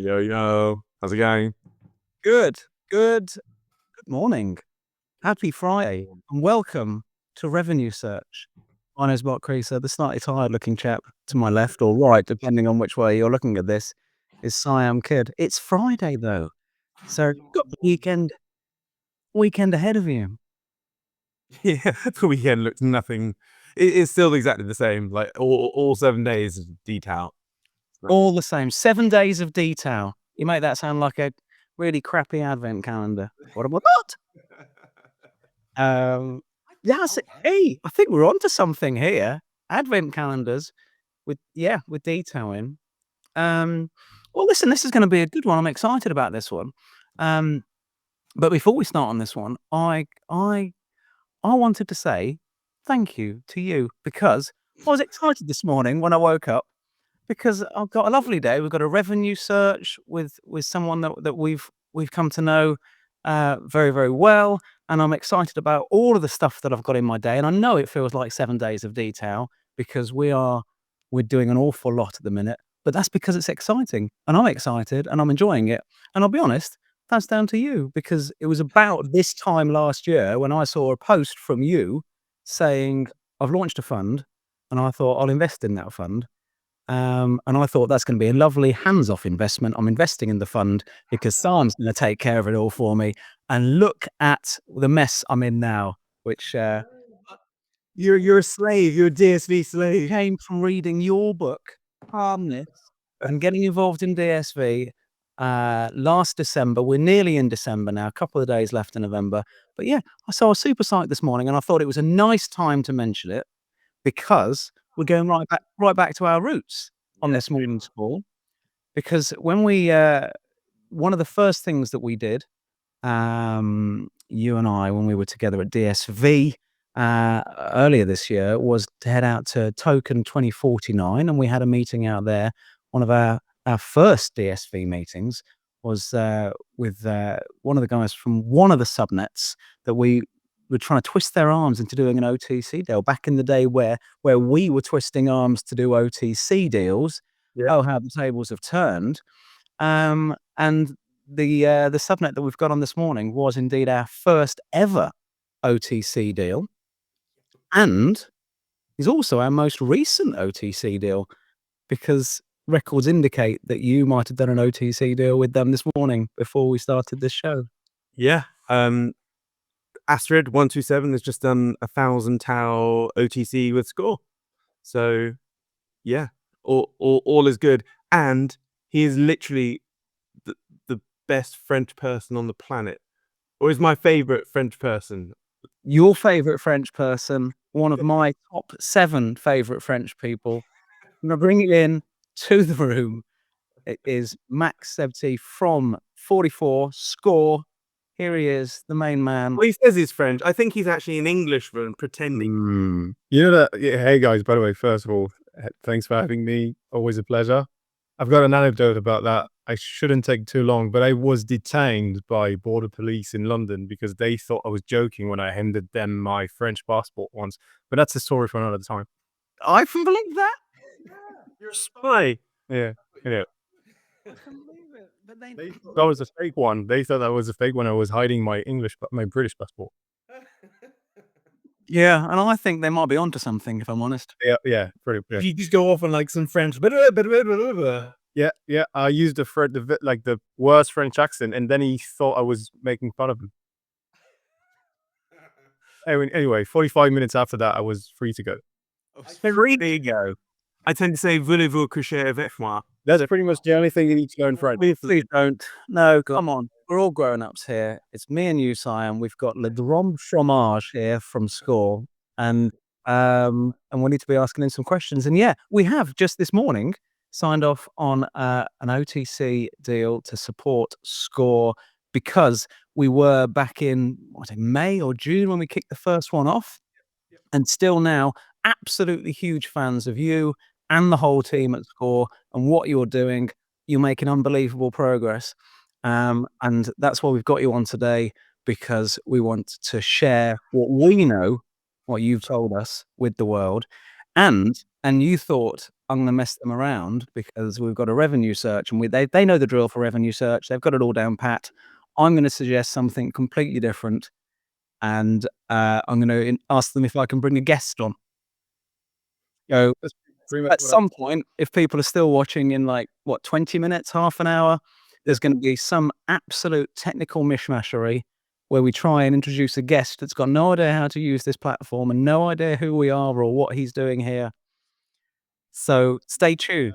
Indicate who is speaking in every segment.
Speaker 1: Yo, yo. How's it going?
Speaker 2: Good morning. Happy Friday, and welcome to Revenue Search. My name's Mark Creaser. The slightly tired-looking chap to my left or right, depending on which way you're looking at this, is Siam Kid. It's Friday, though, so you've got the weekend ahead of you.
Speaker 1: Yeah, the weekend looks nothing. It's still exactly the same. Like all 7 days of detail.
Speaker 2: All the same. 7 days of detail. You make that sound like a really crappy advent calendar. What about that? Hey, I think we're onto something here. Advent calendars with detail in. Well, listen, this is going to be a good one. I'm excited about this one. But before we start on this one, I wanted to say thank you to you because I was excited this morning when I woke up because I've got a lovely day. We've got a revenue search with someone that we've come to know very, very well. And I'm excited about all of the stuff that I've got in my day. And I know it feels like 7 days of detail because we're doing an awful lot at the minute, but that's because it's exciting and I'm excited and I'm enjoying it. And I'll be honest, that's down to you because it was about this time last year when I saw a post from you saying, I've launched a fund and I thought I'll invest in that fund. And I thought that's going to be a lovely hands-off investment. I'm investing in the fund because Sam's going to take care of it all for me. And look at the mess I'm in now, which
Speaker 1: You're a slave. You're a DSV slave.
Speaker 2: came from reading your book, Calmness, and getting involved in DSV last December. We're nearly in December now, a couple of days left in November. But yeah, so I was super psyched this morning, and I thought it was a nice time to mention it because we're going right back to our roots on this morning's call. Because when we, one of the first things that we did, you and I, when we were together at DSV earlier this year, was to head out to Token 2049, and we had a meeting out there. One of our first DSV meetings was with one of the guys from one of the subnets that we were trying to twist their arms into doing an OTC deal back in the day where we were twisting arms to do OTC deals.
Speaker 1: Yeah.
Speaker 2: Oh, how the tables have turned. And the subnet that we've got on this morning was indeed our first ever OTC deal, and is also our most recent OTC deal because records indicate that you might have done an OTC deal with them this morning before we started this show.
Speaker 1: Yeah. Astrid-127 has just done 1,000 tau OTC with Score. So yeah, all is good. And he is literally the best French person on the planet, or is my favorite French person.
Speaker 2: Your favorite French person, one of my top 7 favorite French people. I'm going to bring it in to the room. It is Max Sebti from 44 Score. Here he is, the main man.
Speaker 1: Well, he says he's French. I think he's actually an Englishman pretending.
Speaker 3: You know that? Yeah, hey guys, by the way, first of all, thanks for having me. Always a pleasure. I've got an anecdote about that. I shouldn't take too long, but I was detained by border police in London because they thought I was joking when I handed them my French passport once. But that's a story for another time.
Speaker 2: I can believe that.
Speaker 1: You're a spy.
Speaker 3: Yeah.
Speaker 2: I can believe it. But
Speaker 3: They thought that was a fake one. They thought that was a fake one. I was hiding my British passport.
Speaker 2: yeah, and I think they might be onto something, if I'm honest.
Speaker 3: Yeah, pretty. Yeah.
Speaker 1: You just go off on like some French.
Speaker 3: Yeah. I used the worst French accent, and then he thought I was making fun of him. Anyway, 45 minutes after that, I was free to go.
Speaker 1: Free to go. I tend to say voulez-vous coucher avec moi?
Speaker 3: That's pretty much the only thing you need to go in French.
Speaker 2: Please don't. No, come on. We're all grown-ups here. It's me and you, Siam. We've got Le Grand Fromage here from Score, and we need to be asking him some questions. And yeah, we have just this morning signed off on an OTC deal to support Score because we were back in May or June when we kicked the first one off, and still now absolutely huge fans of you and the whole team at Score and what you're doing. You're making unbelievable progress. And that's why we've got you on today, because we want to share what we know, what you've told us with the world. And you thought I'm going to mess them around because we've got a revenue search and they know the drill for revenue search. They've got it all down pat. I'm going to suggest something completely different, and I'm going to ask them if I can bring a guest on.
Speaker 3: That's pretty much
Speaker 2: At some point, if people are still watching in 20 minutes, half an hour, there's going to be some absolute technical mishmashery where we try and introduce a guest that's got no idea how to use this platform and no idea who we are or what he's doing here. So stay tuned.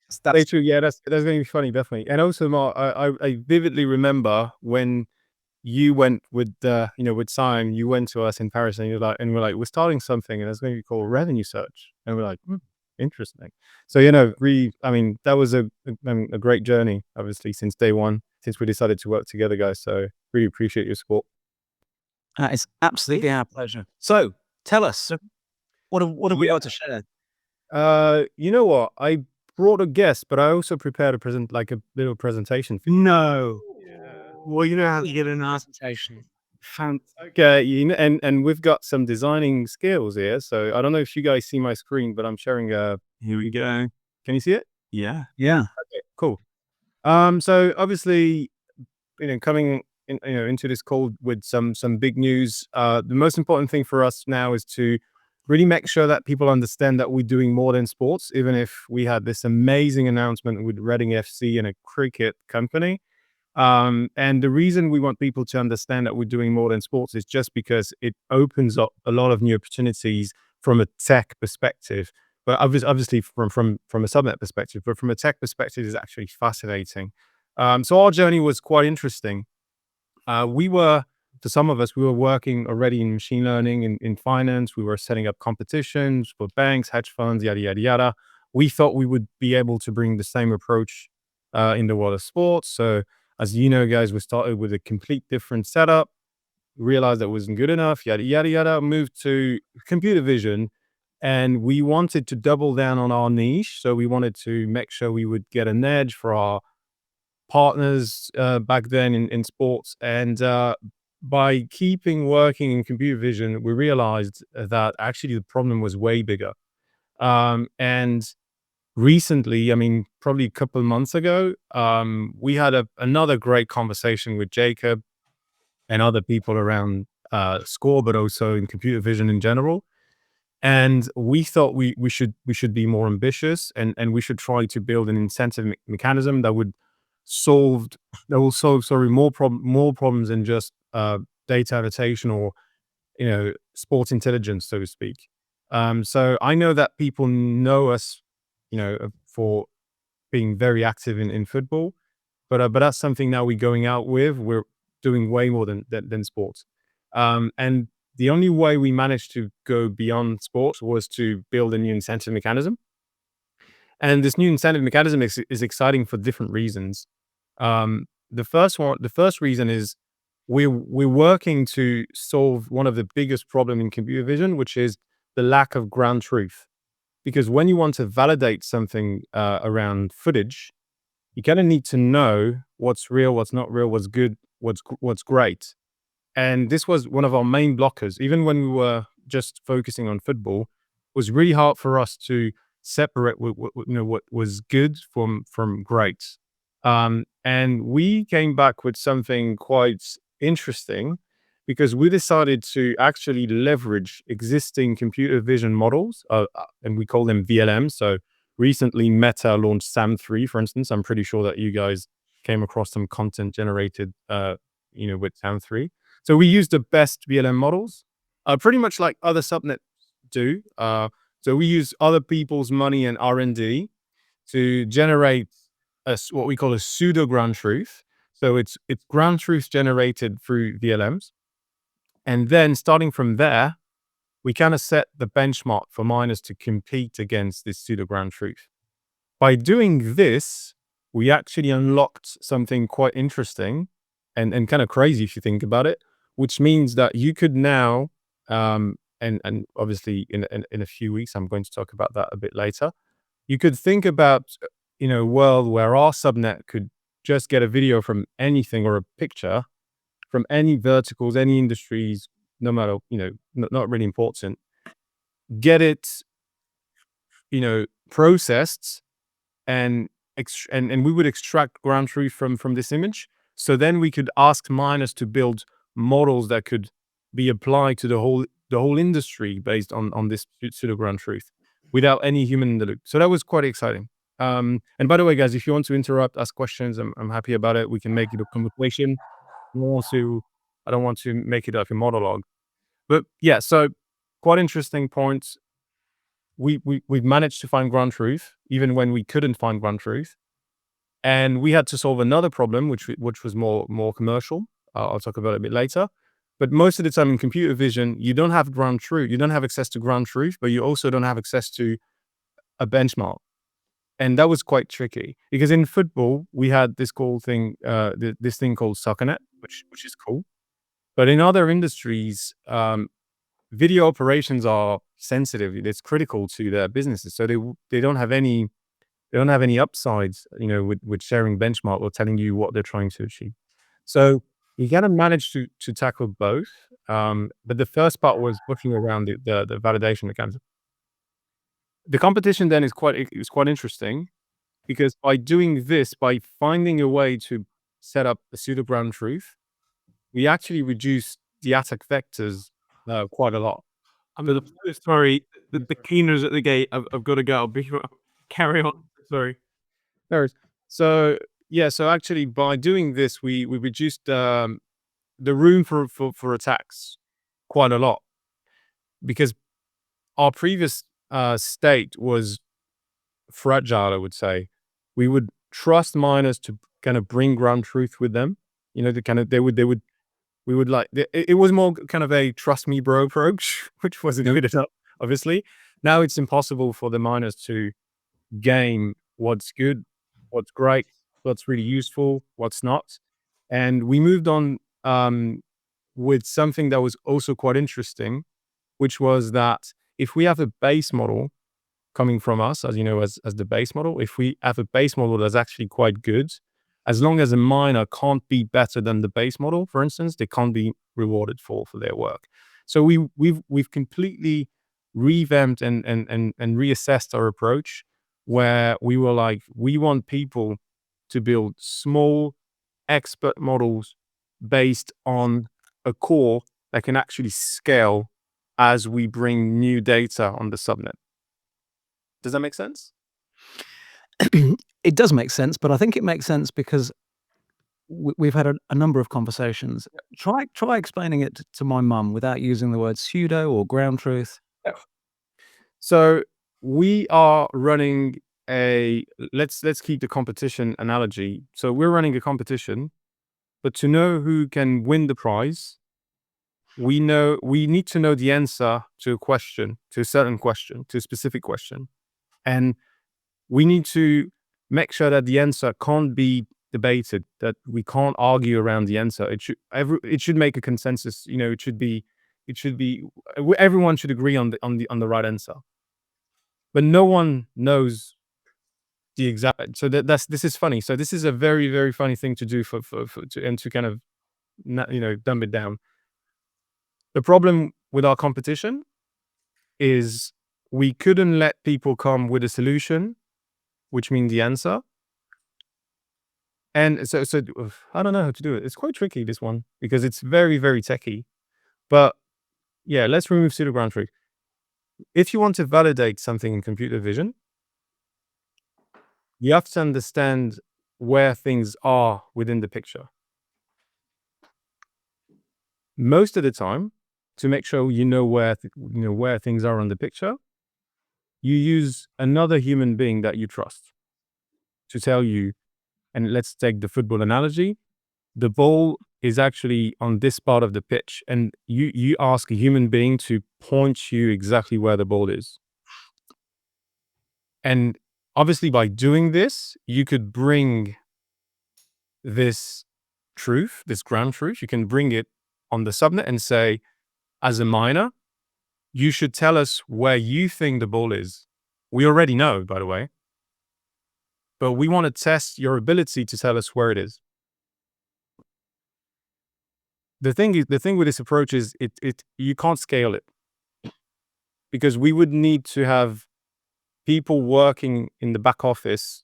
Speaker 3: Stay true. Yeah, that's going to be funny, definitely. And also, Mark, I vividly remember when you went with with Siam, you went to us in Paris, and we're like, we're starting something, and it's going to be called Revenue Search, and we're like, interesting. So that was a great journey, obviously, since day one, since we decided to work together, guys. So really appreciate your support.
Speaker 2: It's absolutely our pleasure. So tell us, what have we got to share?
Speaker 3: You know what? I brought a guest, but I also prepared a little presentation.
Speaker 1: No. Well, you know how to get an presentation.
Speaker 3: Okay, and we've got some designing skills here. So I don't know if you guys see my screen, but I'm sharing
Speaker 1: Here we go.
Speaker 3: Can you see it?
Speaker 1: Yeah.
Speaker 3: Okay, cool. So obviously, coming into this call with some big news. The most important thing for us now is to really make sure that people understand that we're doing more than sports. Even if we had this amazing announcement with Reading FC and a cricket company. And the reason we want people to understand that we're doing more than sports is just because it opens up a lot of new opportunities from a tech perspective. But obviously from a Subnet perspective, but from a tech perspective, is actually fascinating. So our journey was quite interesting. To some of us, we were working already in machine learning, in finance. We were setting up competitions for banks, hedge funds, yada, yada, yada. We thought we would be able to bring the same approach in the world of sports. So as you know, guys, we started with a complete different setup, realized that wasn't good enough, yada, yada, yada, moved to computer vision. And we wanted to double down on our niche. So we wanted to make sure we would get an edge for our partners back then in sports. And by keeping working in computer vision, we realized that actually the problem was way bigger. And recently, probably a couple of months ago, we had another great conversation with Jacob and other people around Score, but also in computer vision in general. And we thought we should be more ambitious, and we should try to build an incentive mechanism that will solve more problems than just data annotation or sports intelligence, so to speak. So I know that people know us, for being very active in football, but that's something now we're going out with. We're doing way more than sports. And the only way we managed to go beyond sports was to build a new incentive mechanism. And this new incentive mechanism is exciting for different reasons. The first reason is we're working to solve one of the biggest problems in computer vision, which is the lack of ground truth. Because when you want to validate something around footage, you kind of need to know what's real, what's not real, what's good, what's great. And this was one of our main blockers. Even when we were just focusing on football, it was really hard for us to separate what was good from great. And we came back with something quite interesting, because we decided to actually leverage existing computer vision models, and we call them VLMs. So recently Meta launched SAM3, for instance. I'm pretty sure that you guys came across some content generated with SAM3. So we use the best VLM models, pretty much like other subnet do. So we use other people's money and R&D to generate what we call a pseudo-ground-truth. So it's ground truth generated through VLMs. And then starting from there, we kind of set the benchmark for miners to compete against this pseudo-ground-truth. By doing this, we actually unlocked something quite interesting and kind of crazy if you think about it, which means that you could now, and obviously in a few weeks, I'm going to talk about that a bit later. You could think about, a world where our subnet could just get a video from anything or a picture from any verticals, any industries, no matter, not really important. Get it, processed and we would extract ground truth from this image. So then we could ask miners to build models that could be applied to the whole industry based on this pseudo ground truth without any human in the loop. So that was quite exciting. And by the way, guys, if you want to interrupt, ask questions, I'm happy about it. We can make it a conversation. I don't want to make it like a monologue. But yeah, so quite interesting points. We've managed to find ground truth even when we couldn't find ground truth, and we had to solve another problem which was more commercial. I'll talk about it a bit later. But most of the time in computer vision, you don't have ground truth. You don't have access to ground truth, but you also don't have access to a benchmark, and that was quite tricky because in football we had this cool thing, this thing called Subnet, which is cool. But in other industries, video operations are sensitive. It's critical to their businesses, so they don't have any upsides, with sharing benchmark or telling you what they're trying to achieve. So you gotta manage to tackle both. But the first part was looking around the validation mechanism. The competition then is quite interesting because by doing this, by finding a way to set up a pseudo ground truth, we actually reduce the attack vectors quite a lot.
Speaker 1: I'm sorry, the cleaners at the gate. I've got to go. Carry on. Sorry.
Speaker 3: So actually by doing this, we reduced the room for attacks quite a lot, because our previous state was fragile, I would say. We would trust miners to kind of bring ground truth with them. We would like, it was more kind of a trust me bro approach, which wasn't good enough, obviously. Now it's impossible for the miners to game what's good, what's great, what's really useful, what's not. And we moved on with something that was also quite interesting, which was that if we have a base model coming from us, as you know, as the base model, if we have a base model that's actually quite good, as long as a miner can't be better than the base model, for instance, they can't be rewarded for their work. So we've completely revamped and reassessed our approach, where we were like, we want people to build small expert models based on a core that can actually scale as we bring new data on the subnet. Does that make sense?
Speaker 2: It does make sense, but I think it makes sense because we've had a number of conversations. Try explaining it to my mum without using the word pseudo or ground truth.
Speaker 3: So we are running let's keep the competition analogy. So we're running a competition, but to know who can win the prize, we need to know the answer to a question, to a certain question, to a specific question. And we need to make sure that the answer can't be debated, that we can't argue around the answer. It should make a consensus. It should be everyone should agree on the right answer. But no one knows the exact. So this is funny. So this is a very, very funny thing to do to kind of dumb it down. The problem with our competition is we couldn't let people come with a solution, which means the answer. And so I don't know how to do it. It's quite tricky, this one, because it's very, very techy. But yeah, let's remove pseudo ground truth. If you want to validate something in computer vision, you have to understand where things are within the picture. Most of the time, to make sure you know where things are on the picture, you use another human being that you trust to tell you. And let's take the football analogy. The ball is actually on this part of the pitch, and you ask a human being to point you exactly where the ball is. And obviously by doing this, you could bring this truth, this ground truth, you can bring it on the subnet and say, as a miner, you should tell us where you think the ball is. We already know, by the way, but we want to test your ability to tell us where it is. The thing with this approach is you can't scale it, because we would need to have people working in the back office,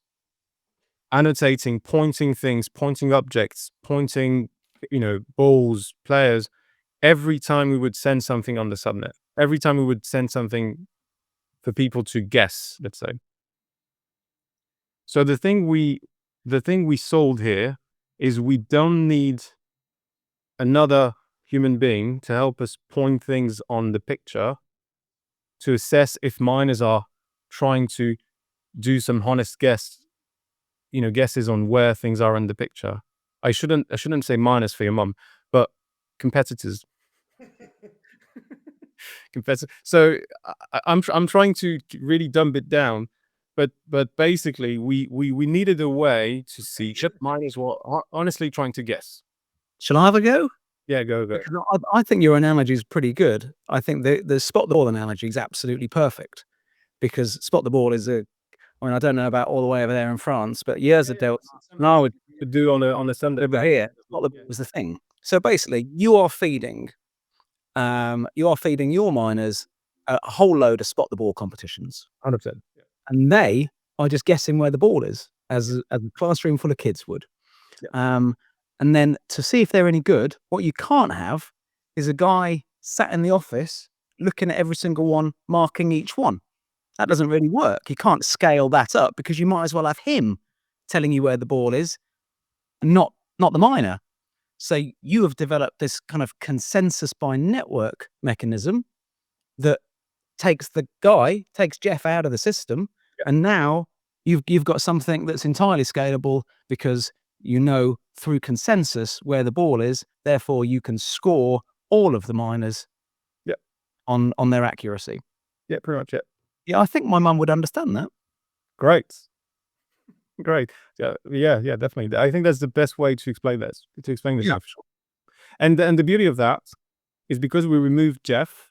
Speaker 3: annotating, pointing things, pointing objects, pointing, balls, players, every time we would send something on the subnet, every time we would send something for people to guess, let's say. So the thing we solved here is we don't need another human being to help us point things on the picture to assess if miners are trying to do some honest guesses on where things are in the picture. I shouldn't say miners for your mum, but competitors. So I'm trying to really dumb it down, but basically we needed a way to see if miners were honestly trying to guess.
Speaker 2: Shall I have a go?
Speaker 3: Yeah, go.
Speaker 2: Because I think your analogy is pretty good. I think the spot the ball analogy is absolutely perfect, because spot the ball is I don't know about all the way over there in France, but years ago, and I would
Speaker 3: do on a Sunday
Speaker 2: over here, spot the ball was the thing. So basically, you are feeding your miners a whole load of spot the ball competitions,
Speaker 3: 100%.
Speaker 2: and they are just guessing where the ball is, as a classroom full of kids would.
Speaker 3: Yeah.
Speaker 2: And then to see if they're any good, what you can't have is a guy sat in the office looking at every single one, marking each one. That doesn't really work. You can't scale that up, because you might as well have him telling you where the ball is, and not the miner. So you have developed this kind of consensus by network mechanism that takes Jeff out of the system, and now you've got something that's entirely scalable, because through consensus where the ball is. Therefore, you can score all of the miners on their accuracy.
Speaker 3: Yeah, pretty much.
Speaker 2: Yeah, I think my mum would understand that.
Speaker 3: Great. Yeah, definitely. I think that's the best way to explain this. Yeah. For sure. And the beauty of that is because we removed Jeff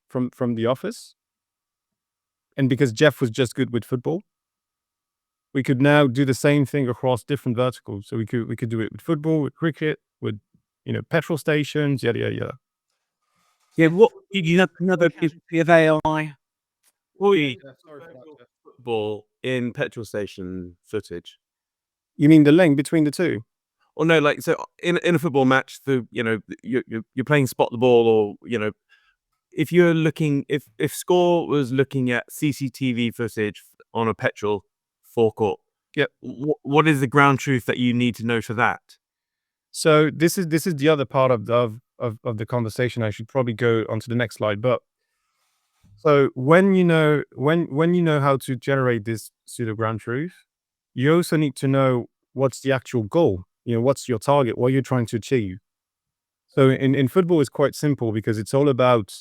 Speaker 3: from the office, and because Jeff was just good with football, we could now do the same thing across different verticals. So we could do it with football, with cricket, with petrol stations, yada.
Speaker 2: Yeah, what you have another of AI?
Speaker 1: Football in petrol station footage.
Speaker 3: You mean the link between the two?
Speaker 1: Or no, like, so in a football match, you're playing spot the ball, or if you're looking, if Score was looking at CCTV footage on a petrol forecourt, what is the ground truth that you need to know for that?
Speaker 3: So this is the other part of the conversation. I should probably go onto the next slide. But so when you know how to generate this pseudo-ground-truth, you also need to know what's the actual goal. What's your target? What you're trying to achieve. So in football, it's quite simple, because it's all about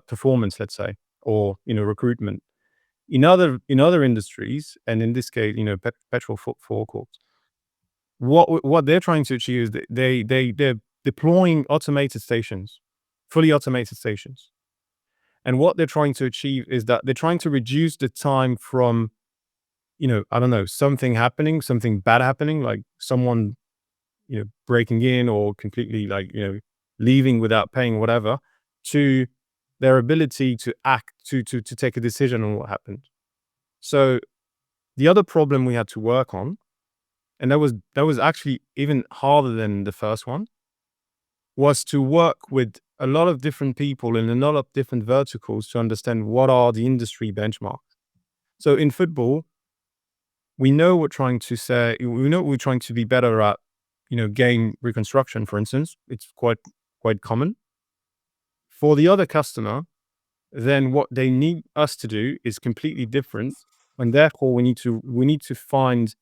Speaker 3: performance, let's say, or recruitment. In other industries, and in this case, petrol forecourts, what they're trying to achieve is they're deploying fully automated stations, and what they're trying to achieve is that they're trying to reduce the time from something bad happening, like someone breaking in, or completely leaving without paying, whatever, to their ability to act, to take a decision on what happened. So the other problem we had to work on, and that was actually even harder than the first one, was to work with a lot of different people in a lot of different verticals to understand what are the industry benchmarks. So in football, we know we're trying to be better at, game reconstruction, for instance. It's quite common. For the other customer, then what they need us to do is completely different, and therefore we need to find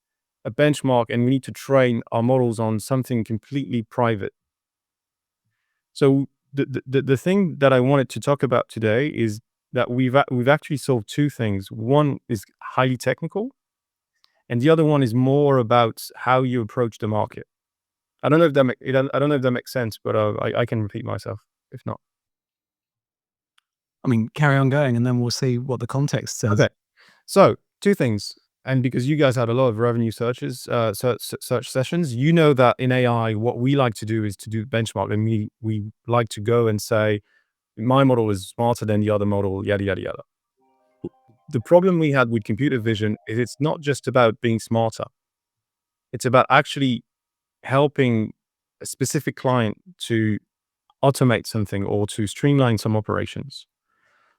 Speaker 3: a benchmark, and we need to train our models on something completely private. So the thing that I wanted to talk about today is that we've actually solved two things. One is highly technical, and the other one is more about how you approach the market. I don't know if that makes sense, but I can repeat myself if not.
Speaker 2: I mean, carry on going, and then we'll see what the context says.
Speaker 3: Okay. So two things, and because you guys had a lot of revenue search sessions, that in AI, what we like to do is to do benchmark, and we like to go and say, my model is smarter than the other model, yada yada yada. the problem we had with computer vision is it's not just about being smarter. It's about actually helping a specific client to automate something or to streamline some operations.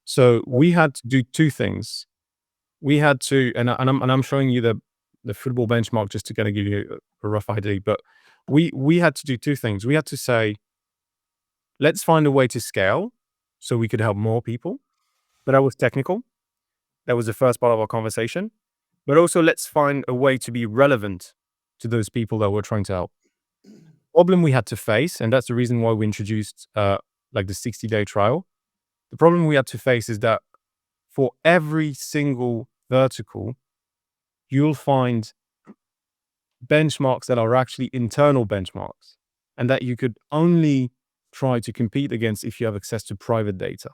Speaker 3: So we had to do two things. We had to, and I'm showing you the football benchmark just to kind of give you a rough idea, but we had to do two things. We had to say, let's find a way to scale so we could help more people. But that was technical. That was the first part of our conversation. But also let's find a way to be relevant to those people that we're trying to help. Problem we had to face, and that's the reason why we introduced like the 60-day trial. The problem we had to face is that for every single vertical, you'll find benchmarks that are actually internal benchmarks and that you could only try to compete against if you have access to private data.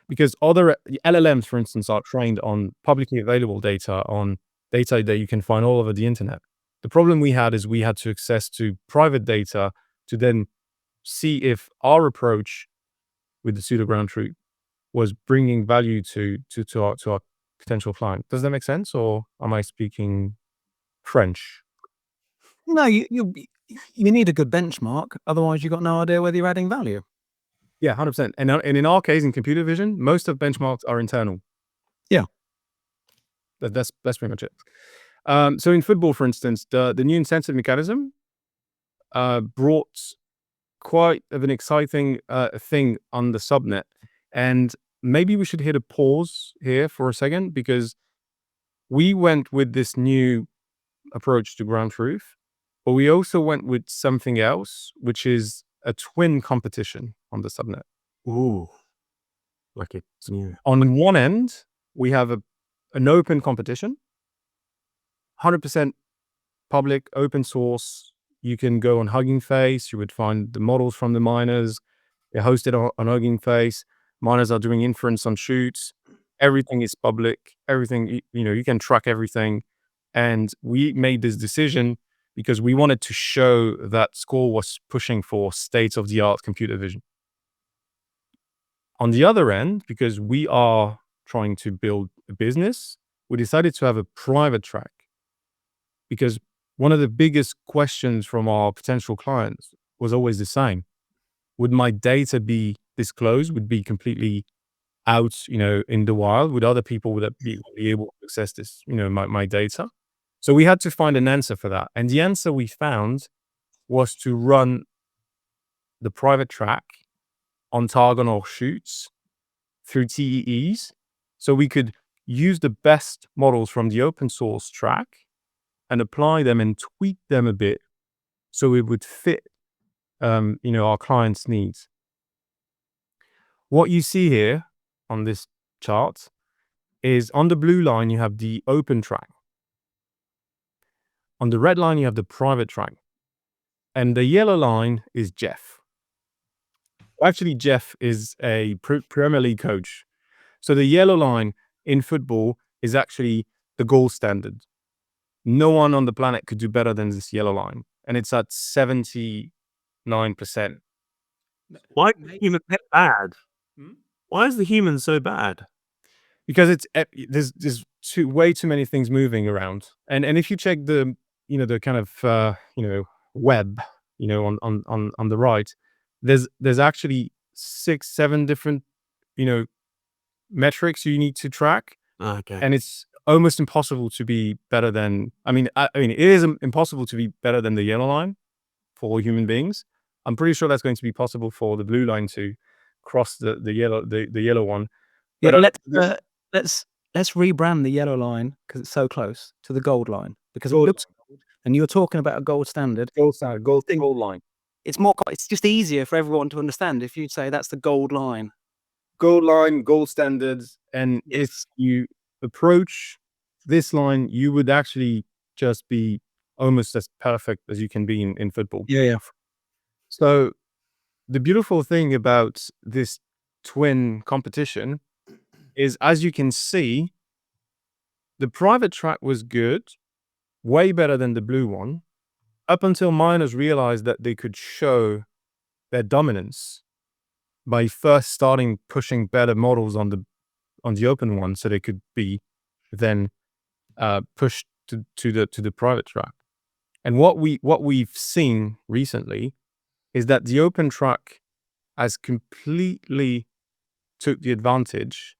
Speaker 3: Because other LLMs, for instance, are trained on publicly available data, on data that you can find all over the internet. The problem we had is we had to access to private data to then see if our approach with the pseudo-ground-truth was bringing value to our potential client. Does that make sense, or am I speaking French?
Speaker 2: No, you need a good benchmark. Otherwise, you've got no idea whether you're adding value.
Speaker 3: Yeah, 100%. And in our case, in computer vision, most of benchmarks are internal.
Speaker 2: Yeah.
Speaker 3: That's pretty much it. So in football, for instance, the new incentive mechanism brought quite of an exciting thing on the subnet. And maybe we should hit a pause here for a second, because we went with this new approach to ground truth, but we also went with something else, which is a twin competition on the subnet.
Speaker 1: Ooh, like it's new.
Speaker 3: On one end, we have an open competition, 100% public, open source. You can go on Hugging Face. You would find the models from the miners. They're hosted on Hugging Face. Miners are doing inference on shoots. Everything is public. Everything, you can track everything. And we made this decision because we wanted to show that Score was pushing for state-of-the-art computer vision. On the other end, because we are trying to build a business, we decided to have a private track. Because one of the biggest questions from our potential clients was always the same. Would my data be disclosed? Would be completely out, in the wild? Would other people be able to access this, my data? So we had to find an answer for that. And the answer we found was to run the private track on target or shoots through TEEs. So we could use the best models from the open source track and apply them and tweak them a bit so it would fit, our clients' needs. What you see here on this chart is on the blue line, you have the open track. On the red line, you have the private track. And the yellow line is Jeff. Actually, Jeff is a Premier League coach. So the yellow line in football is actually the gold standard. No one on the planet could do better than this yellow line. And it's at 79%.
Speaker 1: Why is the human bad? Why is the human so bad?
Speaker 3: Because there's way too many things moving around. And if you check the kind of web, on the right, there's actually 6-7 different metrics you need to track.
Speaker 1: Okay.
Speaker 3: And it's almost impossible to be better than, it is impossible to be better than the yellow line for all human beings. I'm pretty sure that's going to be possible for the blue line to cross the yellow one.
Speaker 2: Yeah,
Speaker 3: But,
Speaker 2: let's rebrand the yellow line, because it's so close, to the gold line, because
Speaker 3: Gold
Speaker 2: it looks. And you're talking about a gold standard.
Speaker 3: gold line.
Speaker 2: It's just easier for everyone to understand if you say that's the gold line.
Speaker 3: Gold line, gold standards, and if you approach this line, you would actually just be almost as perfect as you can be in football.
Speaker 2: Yeah.
Speaker 3: So the beautiful thing about this twin competition is, as you can see, the private track was good, way better than the blue one, up until miners realized that they could show their dominance by first starting pushing better models on on the open one, so they could be then pushed to the private track. And what we've seen recently is that the open track has completely took the advantage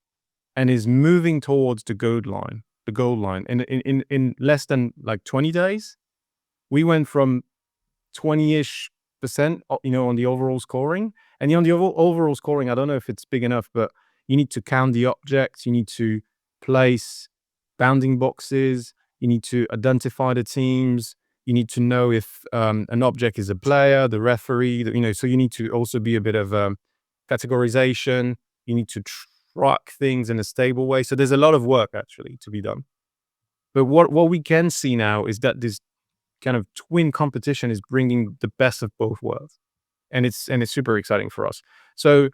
Speaker 3: and is moving towards the goal line. In less than like 20 days, we went from 20-ish%, on the overall scoring. And on the overall scoring, I don't know if it's big enough, but you need to count the objects, you need to place bounding boxes, you need to identify the teams, you need to know if an object is a player, the referee, so you need to also be a bit of categorization. You need to track things in a stable way. So there's a lot of work actually to be done. But what we can see now is that this kind of twin competition is bringing the best of both worlds, and it's super exciting for us. So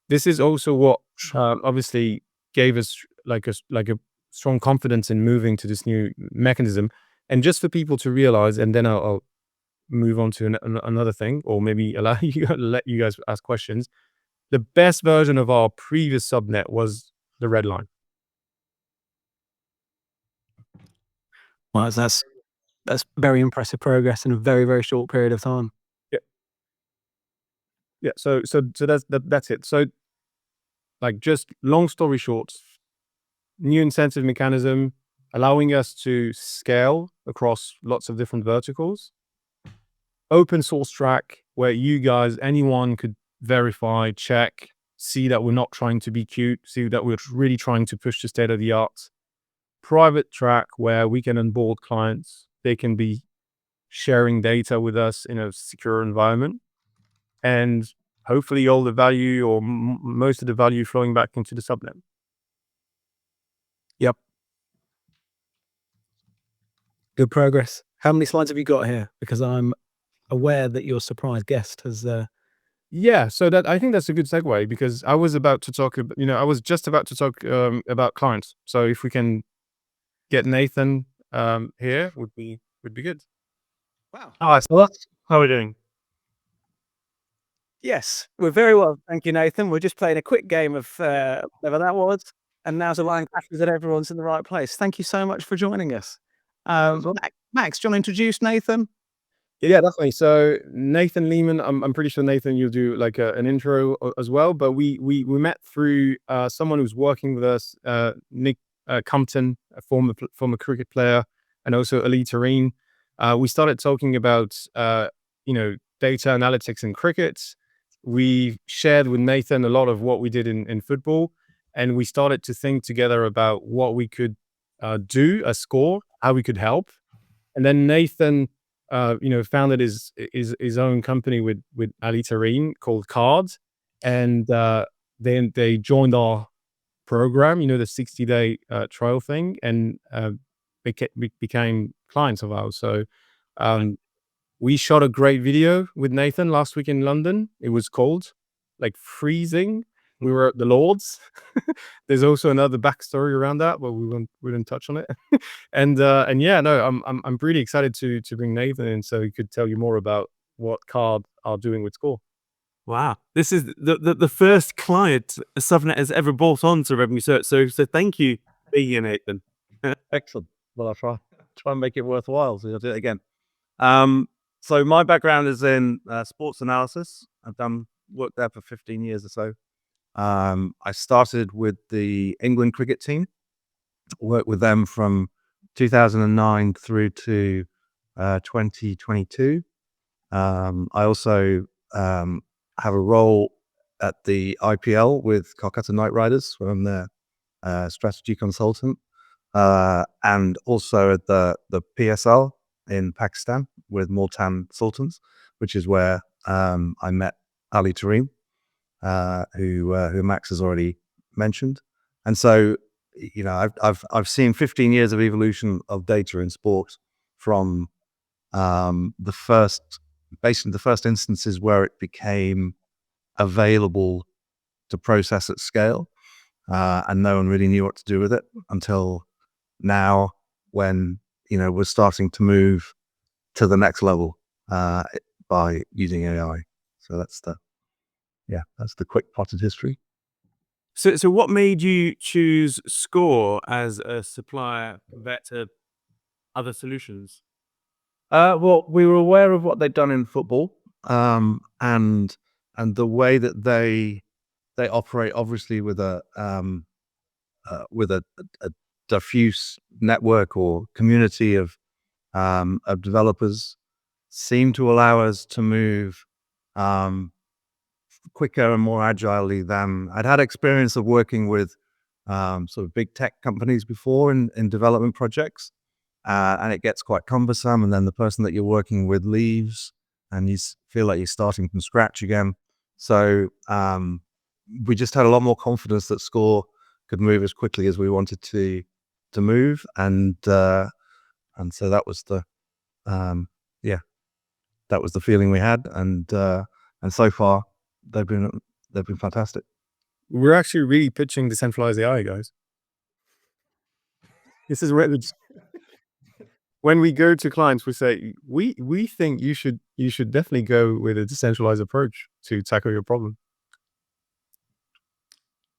Speaker 3: this is also what obviously gave us like a strong confidence in moving to this new mechanism. And just for people to realize, and then I'll move on to another thing, or maybe let you guys ask questions. The best version of our previous subnet was the red line.
Speaker 2: Well, that's very impressive progress in a very, very short period of time.
Speaker 3: Yeah. So that's it. So, like, just long story short, new incentive mechanism allowing us to scale across lots of different verticals. Open source track where you guys, anyone could verify, check, see that we're not trying to be cute, see that we're really trying to push the state of the art. Private track where we can onboard clients, they can be sharing data with us in a secure environment, and hopefully all the value or most of the value flowing back into the subnet.
Speaker 2: Yep. Good progress. How many slides have you got here? Because I'm aware that your surprise guest has.
Speaker 3: Yeah, so that I think that's a good segue, because I was about to talk. I was just about to talk about clients. So if we can get Nathan here, would be good.
Speaker 2: Wow.
Speaker 3: Hi, how are we doing?
Speaker 2: Yes, we're very well. Thank you, Nathan. We're just playing a quick game of whatever that was. And now's allowing passes that everyone's in the right place. Thank you so much for joining us. Max, do you want to introduce Nathan?
Speaker 3: Yeah, definitely. So Nathan Leamon, I'm pretty sure Nathan, you'll do like an intro as well. But we met through someone who's working with us, Nick Compton, a former cricket player, and also Ali Tareen. We started talking about data analytics in cricket. We shared with Nathan a lot of what we did in football, and we started to think together about what we could do as Score, how we could help. And then Nathan founded his own company with Ali Tareen called Cards, and then they joined our program, the 60-day trial thing, and became clients of ours. So we shot a great video with Nathan last week in London. It was cold, like freezing. We were at the Lords. There's also another backstory around that, but we didn't touch on it. and yeah, no, I'm pretty excited to bring Nathan in so he could tell you more about what Card are doing with Score.
Speaker 1: Wow, this is the first client Subnet has ever brought on to Revenue Search. So thank you for being here, Nathan.
Speaker 4: Excellent. Well, I'll try and make it worthwhile. So I'll do it again. So my background is in sports analysis. I've worked there for 15 years or so. I started with the England cricket team, worked with them from 2009 through to 2022. I also have a role at the IPL with Kolkata Knight Riders, where I'm their strategy consultant, and also at the PSL in Pakistan with Multan Sultans, which is where I met Ali Tareen, who Max has already mentioned. And so, I've seen 15 years of evolution of data in sport, from the first instances where it became available to process at scale, and no one really knew what to do with it, until now, when we're starting to move to the next level by using AI. So that's the quick potted history.
Speaker 1: So what made you choose Score as a supplier compared to other solutions?
Speaker 4: Well, we were aware of what they'd done in football, and the way that they operate, obviously with a a diffuse network or community of developers, seemed to allow us to move quicker and more agilely than I'd had experience of working with sort of big tech companies before in development projects. And it gets quite cumbersome. And then the person that you're working with leaves and you feel like you're starting from scratch again. So we just had a lot more confidence that Score could move as quickly as we wanted to move. And so that was the, that was the feeling we had. And so far they've been fantastic.
Speaker 3: We're actually really pitching decentralized AI, guys. This is where when we go to clients, we say we think you should definitely go with a decentralized approach to tackle your problem.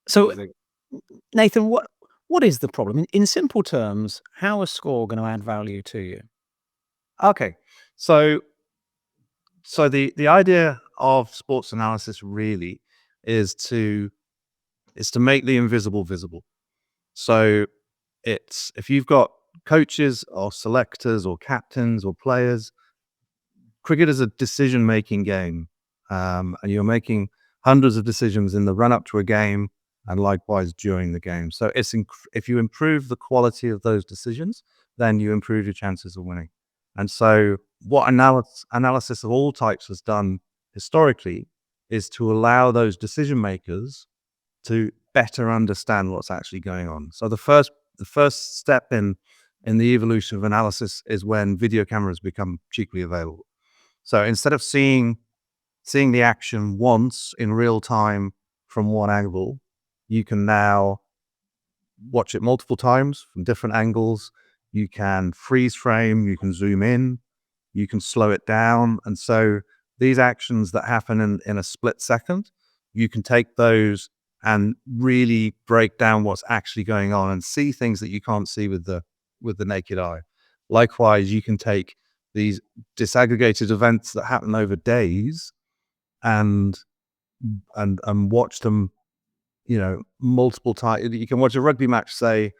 Speaker 2: So, Nathan, what is the problem? In simple terms, how is Score going to add value to you?
Speaker 4: Okay, so the idea of sports analysis really is to make the invisible visible. So it's if you've got coaches or selectors or captains or players, cricket is a decision-making game, and you're making hundreds of decisions in the run-up to a game and likewise during the game. So it's if you improve the quality of those decisions, then you improve your chances of winning. And so what analysis of all types has done historically is to allow those decision makers to better understand what's actually going on. So the first step in the evolution of analysis is when video cameras become cheaply available. So instead of seeing the action once in real time from one angle, you can now watch it multiple times from different angles. You can freeze frame, you can zoom in, you can slow it down. And so these actions that happen in a split second, you can take those and really break down what's actually going on and see things that you can't see with the naked eye. Likewise, you can take these disaggregated events that happen over days and watch them, multiple times. You can watch a rugby match, say,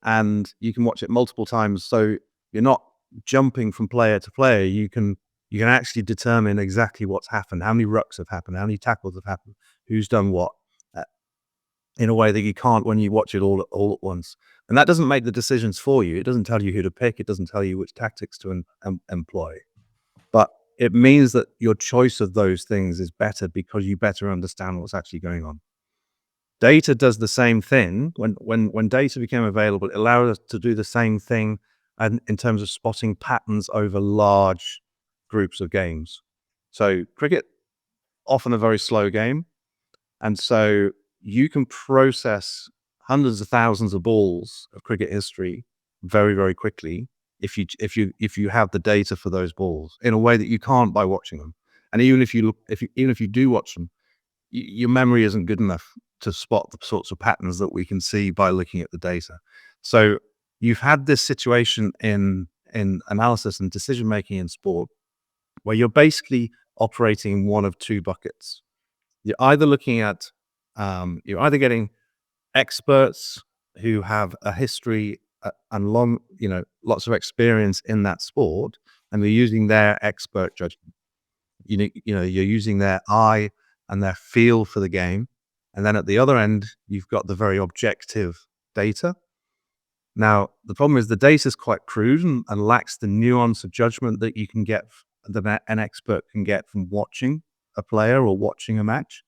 Speaker 4: and you can watch it multiple times. So you're not jumping from player to player. You can actually determine exactly what's happened, how many rucks have happened, how many tackles have happened, who's done what, in a way that you can't when you watch it all at once. And that doesn't make the decisions for you. It doesn't tell you who to pick. It doesn't tell you which tactics to employ. But it means that your choice of those things is better because you better understand what's actually going on. Data does the same thing. When data became available, it allowed us to do the same thing and in terms of spotting patterns over large groups of games. So cricket, often a very slow game. And so you can process hundreds of thousands of balls of cricket history very, very quickly if you have the data for those balls in a way that you can't by watching them. And even if you do watch them, your memory isn't good enough to spot the sorts of patterns that we can see by looking at the data. So you've had this situation in analysis and decision making in sport where you're basically operating in one of two buckets. You're either looking at you're either getting experts who have a history and lots of experience in that sport, and they're using their expert judgment. You're using their eye and their feel for the game. And then at the other end, you've got the very objective data. Now, the problem is the data is quite crude and lacks the nuance of judgment that you can get, that an expert can get from watching a player or watching a match.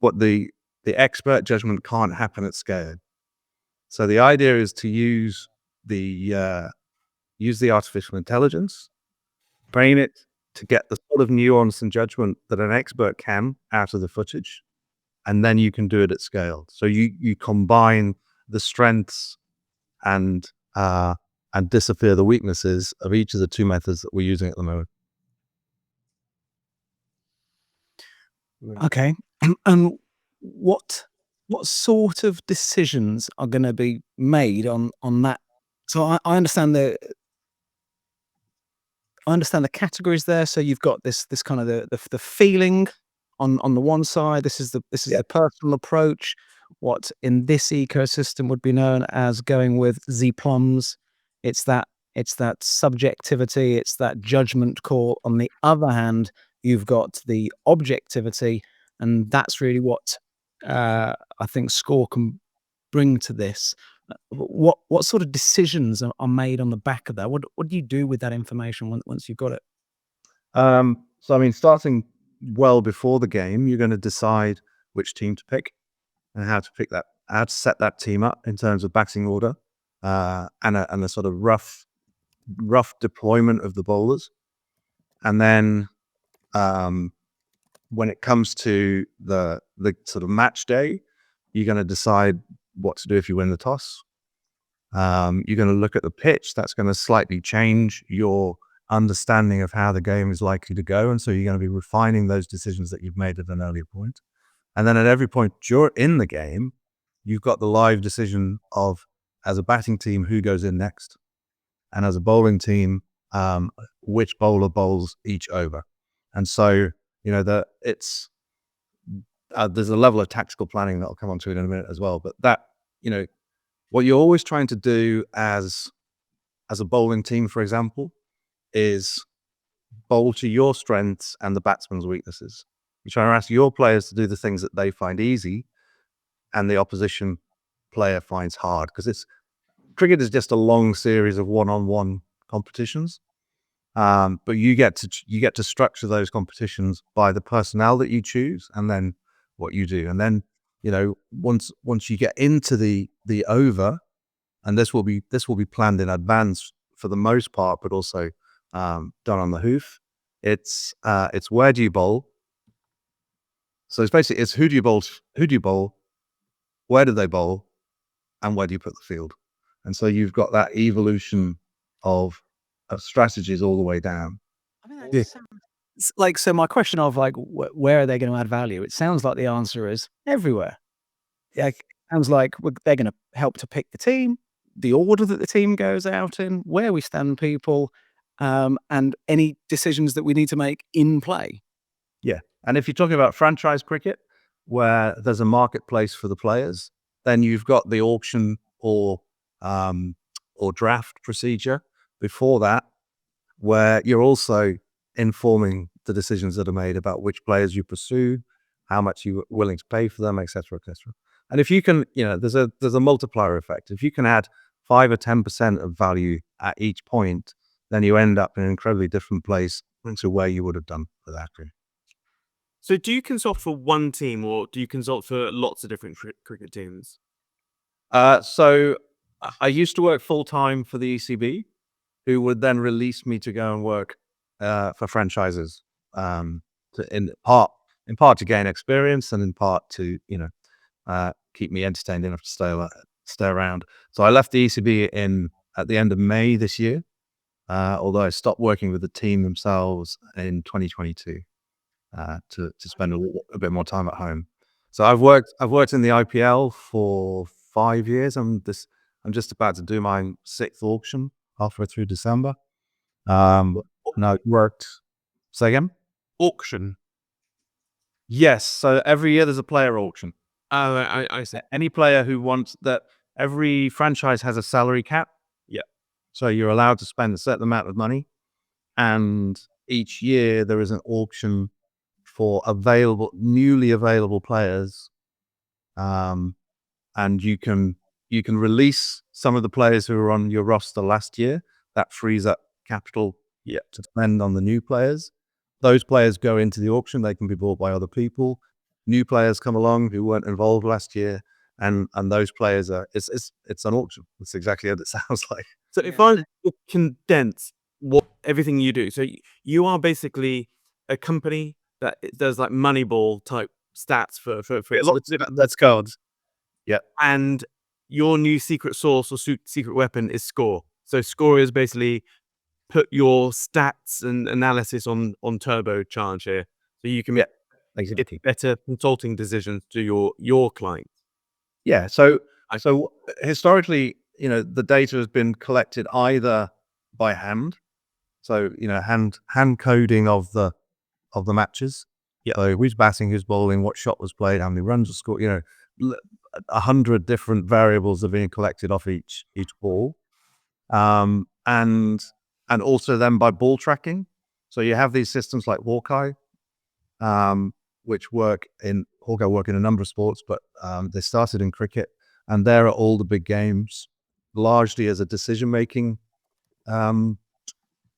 Speaker 4: But the expert judgment can't happen at scale. So the idea is to use the artificial intelligence, train it to get the sort of nuance and judgment that an expert can out of the footage, and then you can do it at scale. So you combine the strengths and disappear the weaknesses of each of the two methods that we're using at the moment.
Speaker 2: Okay. And what sort of decisions are going to be made on that? So I understand the categories there. So you've got this kind of the feeling on the one side. This is the personal approach. What in this ecosystem would be known as going with Z plums. It's that subjectivity. It's that judgment call. On the other hand, you've got the objectivity, and that's really what I think Score can bring to this. What sort of decisions are made on the back of that? What do you do with that information once you've got it?
Speaker 4: So I mean, starting well before the game, you're going to decide which team to pick and how to pick that, how to set that team up in terms of batting order, and a sort of rough deployment of the bowlers. And then when it comes to the sort of match day, you're going to decide what to do if you win the toss. You're going to look at the pitch. That's going to slightly change your understanding of how the game is likely to go. And so you're going to be refining those decisions that you've made at an earlier point. And then at every point you're in the game, you've got the live decision of, as a batting team, who goes in next. And as a bowling team, which bowler bowls each over. And so, you know, there's a level of tactical planning that I'll come on to in a minute as well. But that, you know, what you're always trying to do as a bowling team, for example, is bowl to your strengths and the batsman's weaknesses. You're trying to ask your players to do the things that they find easy and the opposition player finds hard, because cricket is just a long series of one-on-one competitions. But you get to structure those competitions by the personnel that you choose and then what you do. And then, you know, once you get into the over, and this will be planned in advance for the most part, but also done on the hoof. It's where do you bowl? So it's basically who do you bowl, where do they bowl, and where do you put the field? And so you've got that evolution of strategies all the way down.
Speaker 2: I mean, that sounds like, so my question of like, where are they going to add value? It sounds like the answer is everywhere. Yeah, it sounds like they're going to help to pick the team, the order that the team goes out in, where we stand people, and any decisions that we need to make in play.
Speaker 4: Yeah. And if you're talking about franchise cricket, where there's a marketplace for the players, then you've got the auction or draft procedure before that, where you're also informing the decisions that are made about which players you pursue, how much you're willing to pay for them, et cetera, et cetera. And if you can, you know, there's a multiplier effect. If you can add 5 or 10% of value at each point, then you end up in an incredibly different place to where you would have done for that.
Speaker 1: So do you consult for one team, or do you consult for lots of different cricket teams?
Speaker 4: So I used to work full-time for the ECB, who would then release me to go and work for franchises, in part to gain experience, and in part to, you know, keep me entertained enough to stay around. So I left the ECB at the end of May this year, although I stopped working with the team themselves in 2022 to spend a bit more time at home. So I've worked in the IPL for 5 years. I'm just about to do my 6th auction halfway through December. And I worked. Say again?
Speaker 1: Auction.
Speaker 4: Yes. So every year there's a player auction.
Speaker 1: Oh, I see.
Speaker 4: Any player who wants that. Every franchise has a salary cap.
Speaker 1: Yeah.
Speaker 4: So you're allowed to spend a certain amount of money, and each year there is an auction for newly available players, and you can release some of the players who were on your roster last year. That frees up capital to spend on the new players. Those players go into the auction. They can be bought by other people. New players come along who weren't involved last year, and those players it's an auction. It's exactly what it sounds like.
Speaker 1: So if I condense everything you do, so you are basically a company that does like Moneyball type stats for
Speaker 3: That's called.
Speaker 4: Yeah.
Speaker 1: And your new secret sauce or secret weapon is Score. So Score is basically put your stats and analysis on turbocharge here, so you can
Speaker 4: Exactly.
Speaker 1: better consulting decisions to your clients.
Speaker 4: Yeah. So historically, the data has been collected either by hand, so hand coding of the matches.
Speaker 1: Yeah.
Speaker 4: So who's batting, who's bowling, what shot was played, how many runs were scored. 100 different variables are being collected off each ball, and also then by ball tracking. So you have these systems like Hawkeye, which work in a number of sports, but they started in cricket, and there are all the big games, largely as a decision-making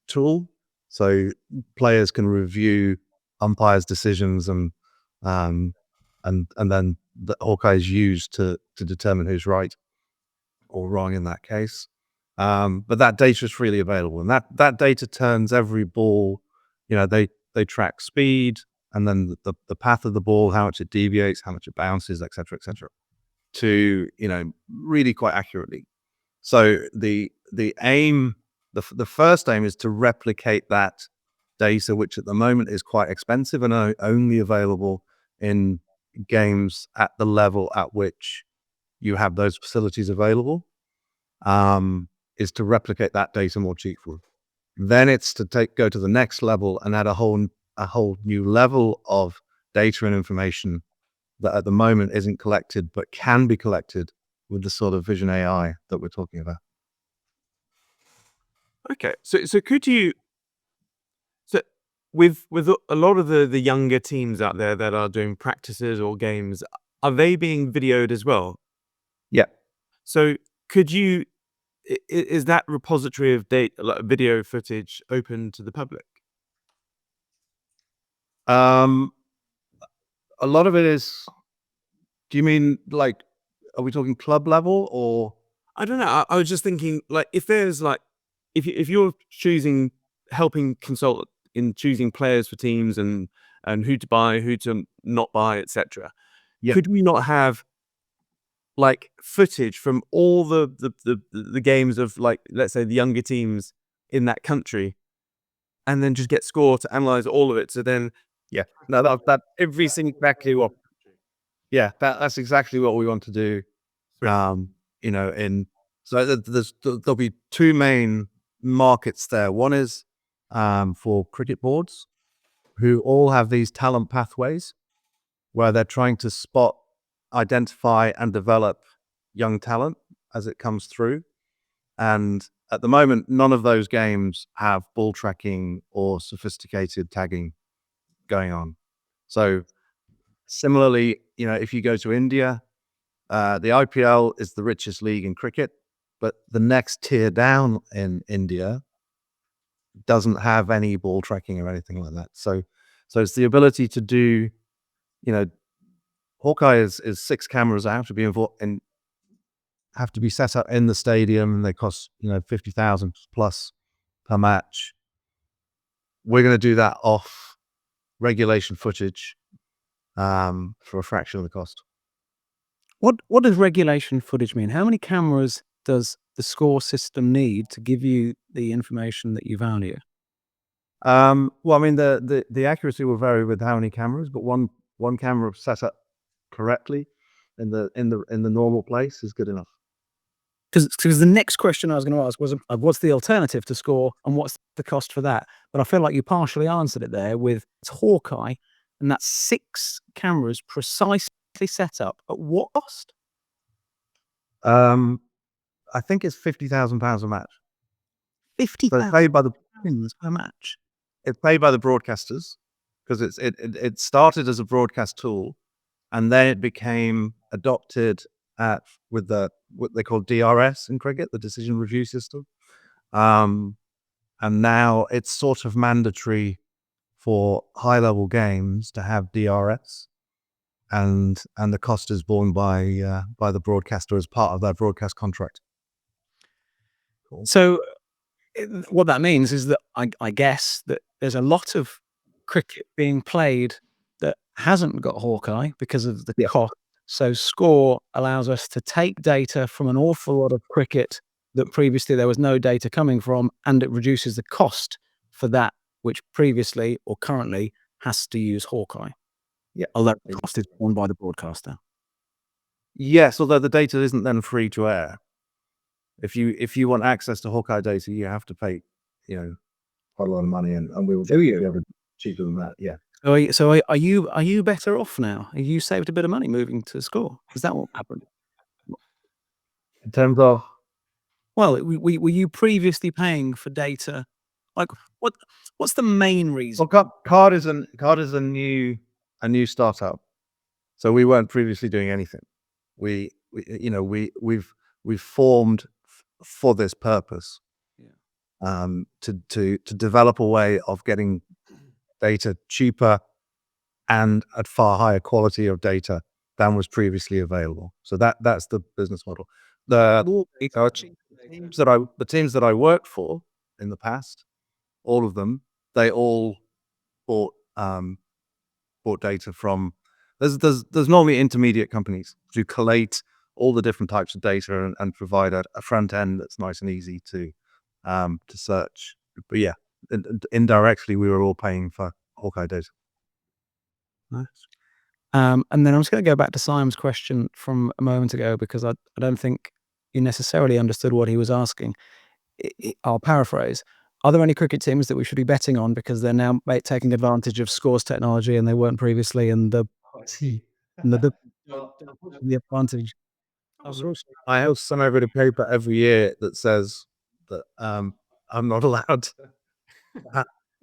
Speaker 4: tool. So players can review umpires' decisions, and then the Hawkeye is used to determine who's right or wrong in that case. But that data is freely available, and that data turns every ball. They track speed, and then the path of the ball, how much it deviates, how much it bounces, et cetera, to really quite accurately. So the aim, the first aim is to replicate that data, which at the moment is quite expensive and only available in games at the level at which you have those facilities available, is to replicate that data more cheaply. Then it's to go to the next level and add a whole new level of data and information that at the moment isn't collected, but can be collected with the sort of vision AI that we're talking about.
Speaker 1: Okay, so could you, with a lot of the younger teams out there that are doing practices or games, are they being videoed as well?
Speaker 4: Yeah.
Speaker 1: So could you, is that repository of data, like video footage, open to the public?
Speaker 4: A lot of it is. Do you mean like, are we talking club level or?
Speaker 1: I don't know. I was just thinking, like, if there's like, if you're helping consult in choosing players for teams and who to buy, who to not buy, etc.
Speaker 4: Yeah.
Speaker 1: Could we not have like footage from all the games of, like, let's say the younger teams in that country, and then just get Score to analyze all of it? So then,
Speaker 4: Yeah, no, that everything exactly what. Yeah, that's exactly what we want to do. So there'll be two main markets there. One is for cricket boards, who all have these talent pathways where they're trying to spot, identify, and develop young talent as it comes through. And at the moment, none of those games have ball tracking or sophisticated tagging going on. So similarly, if you go to India, the IPL is the richest league in cricket, but the next tier down in India doesn't have any ball tracking or anything like that. So it's the ability to do, Hawkeye is 6 cameras out to be involved and have to be set up in the stadium, and they cost 50,000 plus per match. We're going to do that off regulation footage for a fraction of the cost.
Speaker 2: What does regulation footage mean? How many cameras does the Score system need to give you the information that you value?
Speaker 4: Well, I mean, the accuracy will vary with how many cameras, but one camera set up correctly in the normal place is good enough.
Speaker 2: Because the next question I was going to ask was, what's the alternative to Score and what's the cost for that? But I feel like you partially answered it there with Hawkeye, and that's 6 cameras precisely set up. At what cost?
Speaker 4: I think it's £50,000 a match.
Speaker 2: 50,000
Speaker 4: paid by
Speaker 2: per match.
Speaker 4: It's paid by the broadcasters, because it started as a broadcast tool, and then it became adopted with what they call DRS in cricket, the decision review system. And now it's sort of mandatory for high level games to have DRS, and the cost is borne by the broadcaster as part of that broadcast contract.
Speaker 2: Cool. So what that means is that I guess that there's a lot of cricket being played that hasn't got Hawkeye because of the cost. So Score allows us to take data from an awful lot of cricket that previously there was no data coming from, and it reduces the cost for that which previously or currently has to use Hawkeye. Although the cost is borne by the broadcaster.
Speaker 4: Yes, although the data isn't then free to air. If you want access to Hawkeye data, you have to pay, quite a lot of money, and we will do you ever cheaper than that. Yeah.
Speaker 2: So are you better off now? Have you saved a bit of money moving to Score? Is that what happened?
Speaker 4: In terms of
Speaker 2: Well, were you previously paying for data? Like, what's the main reason?
Speaker 4: Card is a new startup, so we weren't previously doing anything. We've formed for this purpose. To develop a way of getting data cheaper and at far higher quality of data than was previously available. So that's the business model. The teams that I worked for in the past, all of them, they all bought data from. There's normally intermediate companies who collate all the different types of data and provide a front end that's nice and easy to search. But yeah, indirectly we were all paying for Hawkeye data.
Speaker 2: Nice. And then I'm just going to go back to Siam's question from a moment ago, because I don't think you necessarily understood what he was asking. I'll paraphrase. Are there any cricket teams that we should be betting on because they're now taking advantage of Score's technology and they weren't previously, and the advantage?
Speaker 4: I have some over the paper every year that says that I'm not allowed